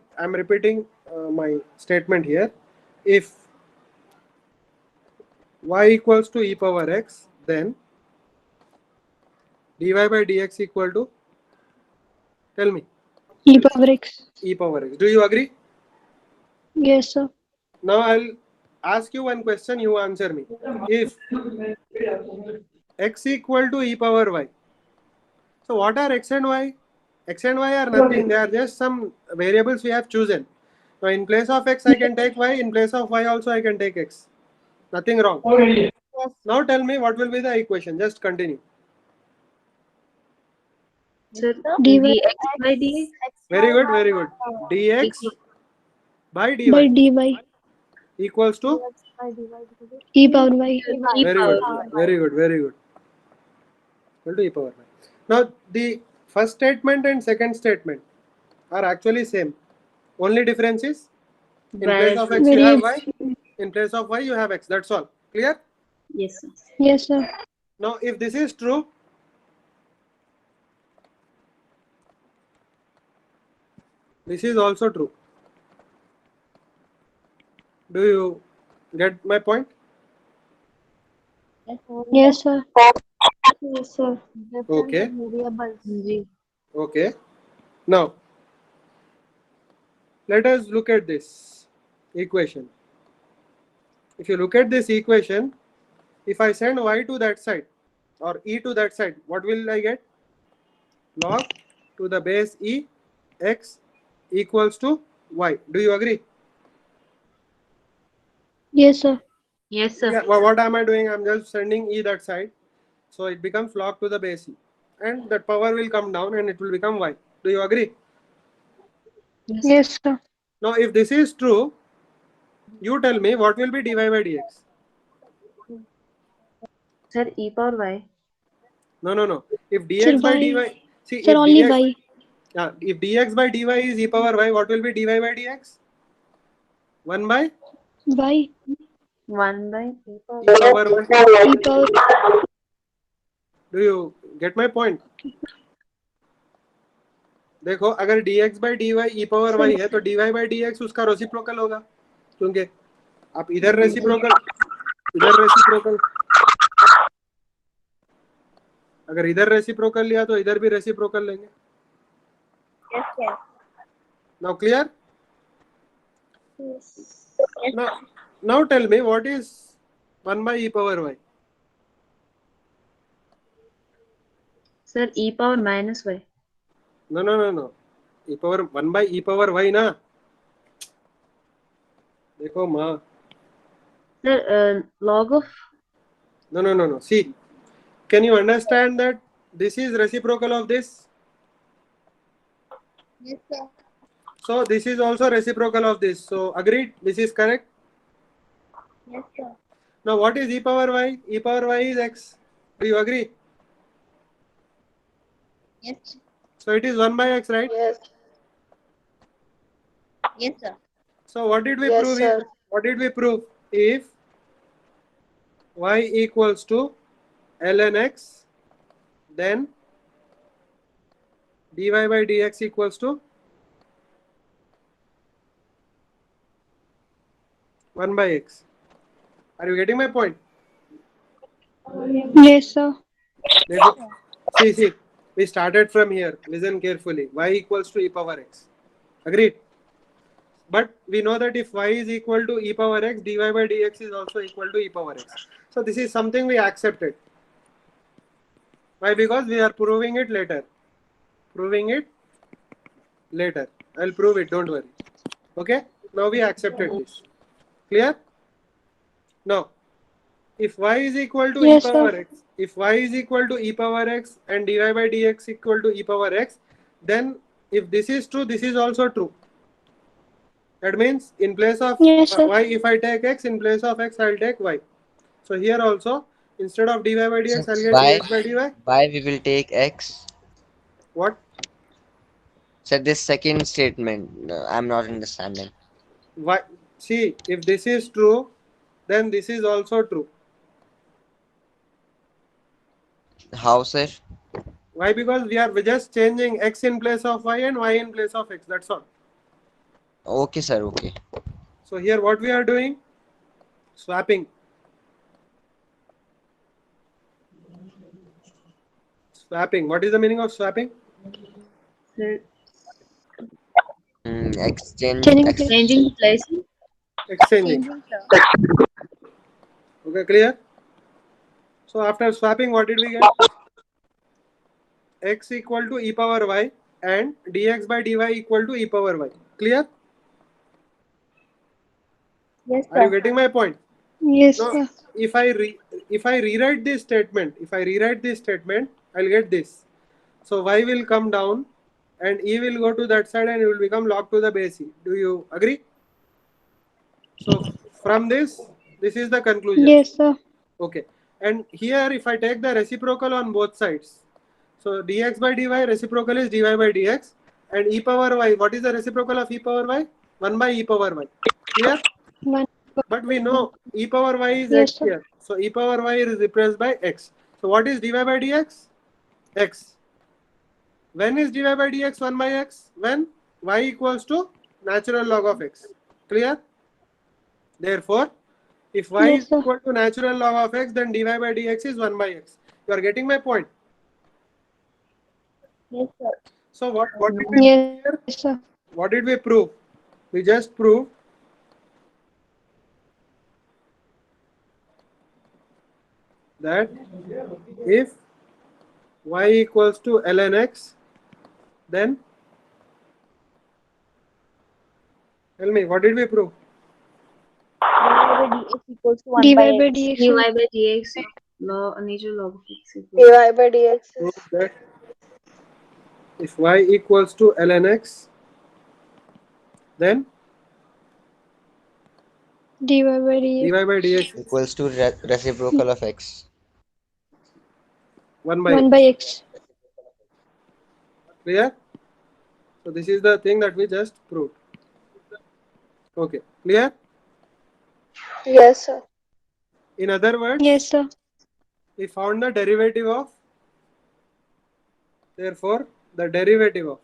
statement here. If y equals to e power x, then dy by dx equal to, tell me,
E power X.
e power x. Do you agree?
Yes, sir.
Now I'll ask you one question, you answer me. If x equal to e power y, so what are x and y? X and y are nothing, they are just some variables we have chosen. Now in place of x I can take y, in place of y also I can take x. Nothing wrong. Now tell me what will be the equation. Just continue.
Sir,
dy
dx by dx.
Very good. Dx by dy
by dy.
equals to,
E power y.
E
very
power
good. Equal to e power y. Now the first statement and second statement are actually same. Only difference is in place of x you have y, in place of y you have x. That's all. Clear?
Yes, sir.
Yes, sir.
Now if this is true, this is also true. Do you get my point?
Yes, sir.
Yes, sir. Different
Okay.
variables.
Ji.
Okay. Now let us look at this equation. If you look at this equation, if I send y to that side or e to that side, what will I get? Log to the base e x equals to y. Do you agree?
Yes, sir.
Yes, sir.
Yeah. Well, what am I doing? I'm just sending e that side, so it becomes log to the base e, and that power will come down and it will become y. Do you agree?
Yes, sir.
Now, if this is true, you tell me what will be dy by dx.
Sir, e power y.
No. If
Sir,
dx by
y.
dy, see
Sir,
if
only
dx,
y.
if dx by dy is e power y, what will be dy by dx? 1 by
Y.
1 by e
e
power
power y.
E power.
Do you get my point? देखो अगर dx by dy e power
Sir.
y है तो dy by dx उसका reciprocal होगा, क्योंकि आप इधर reciprocal अगर इधर रेसिप्रोकल लिया तो इधर भी रेसिप्रोकल लेंगे.
Yes, sir.
Now clear?
Yes.
Now tell me what is 1 by e power y?
Sir, e power minus y.
No. E power 1 by e power y ना. देखो माँ.
Sir, log of.
No. See, can you understand that this is reciprocal of this?
Yes, sir.
So this is also reciprocal of this. So agreed, this is correct.
Yes, sir.
Now what is e power y? E power y is x. Do you agree?
Yes.
So it is 1 by x, right?
Yes. Yes, sir.
So what did we
Yes,
prove?
sir.
What did we prove? If y equals to ln x, then dy by dx equals to 1 by x. Are you getting my point?
Yes, sir.
See, we started from here. Listen carefully. Y equals to e power x. Agreed? But we know that if y is equal to e power x, dy by dx is also equal to e power x. So this is something we accepted. Why? Because we are proving it later. I'll prove it, don't worry. Okay? Now we accepted this. Clear? Now, if y is equal to
Yes,
e power
sir.
x, if y is equal to e power x and dy by dx equal to e power x, then if this is true, this is also true. That means in place of
Yes, sir.
y, if I take x, in place of x, I'll take y. So here also, instead of dy by dx, I'll get
Why?
dx by dy.
Why we will take x?
What?
So this second statement, I'm not understanding.
Why? See, if this is true, then this is also true.
How, sir?
Why? Because we're just changing x in place of y and y in place of x. That's all.
Okay, sir. Okay.
So here what we are doing? Swapping. What is the meaning of swapping?
Sir,
Changing place.
changing place.
Exchanging. Okay, clear? So after swapping, what did we get? X equal to e power y and dx by dy equal to e power y. Clear?
Yes,
Are you
sir.
getting my point?
Yes,
Now,
sir.
if I rewrite this statement, I'll get this. So y will come down and e will go to that side and it will become log to the base e. Do you agree? So from this is the conclusion.
Yes, sir.
Okay. And here if I take the reciprocal on both sides, So dx by dy reciprocal is dy by dx, and e power y. What is the reciprocal of e power y? 1 by e power y. Clear?
One.
But we know e power y is
Yes,
x
sir.
here. So e power y is replaced by x. So what is dy by dx? X. When is dy by dx 1 by x? When y equals to natural log of x. Clear? Therefore, if y
Yes,
is
sir.
equal to natural log of x, then dy by dx is 1 by x. You are getting my point?
Yes, sir.
So what did we do
Yes,
here?
sir.
What did we prove? We just proved that if y equals to ln x, then tell me, what did we prove?
dy by dx equals to 1
dy
by
by
x.
dx.
dy by dx natural log of x equals
dy by dx
Prove
is
that if y equals to ln x, then
dy by
dy
dx.
by dx is
Equals to reciprocal of x.
1 by
1
x.
by x.
Clear? So this is the thing that we just proved. Okay, clear?
yes sir.
In other words,
Yes, sir.
we found the derivative of, therefore the derivative of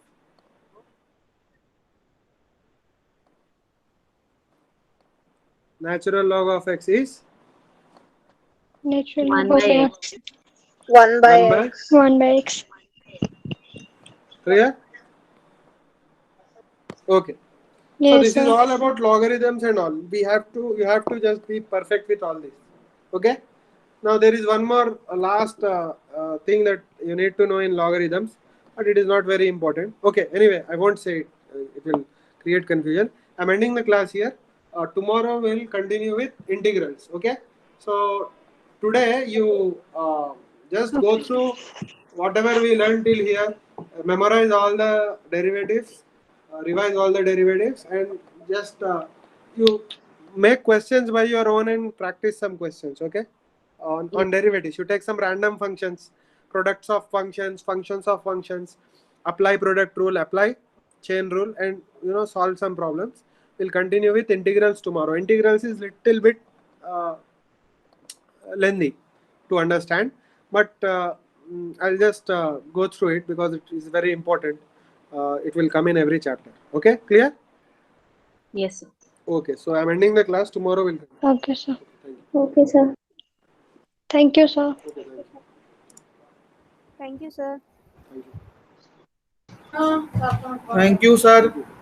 natural log of x is
Natural
1
log of
by
x.
1 by
1 by.
x.
1 by x.
Clear? Okay. So
Yes,
this is
sir.
all about logarithms and all. You have to just be perfect with all this. Okay. Now there is one more last thing that you need to know in logarithms, but it is not very important. Okay. Anyway, I won't say it. It will create confusion. I'm ending the class here. Tomorrow we'll continue with integrals. Okay. So today you just go through whatever we learned till here, memorize all the derivatives, revise all the derivatives, and just you make questions by your own and practice some questions. Okay, on derivatives, you take some random functions, products of functions, functions of functions, apply product rule, apply chain rule, and solve some problems. We'll continue with integrals tomorrow. Integrals is little bit lengthy to understand, but I'll just go through it because it is very important. It will come in every chapter. Okay, clear?
yes sir.
Okay, so I'm ending the class. Tomorrow will come.
Okay, sir.
Thank you.
Okay, sir.
Thank you, sir.
Okay, thank you.
Thank you, sir.
Thank you.
Thank you, sir.
Thank you.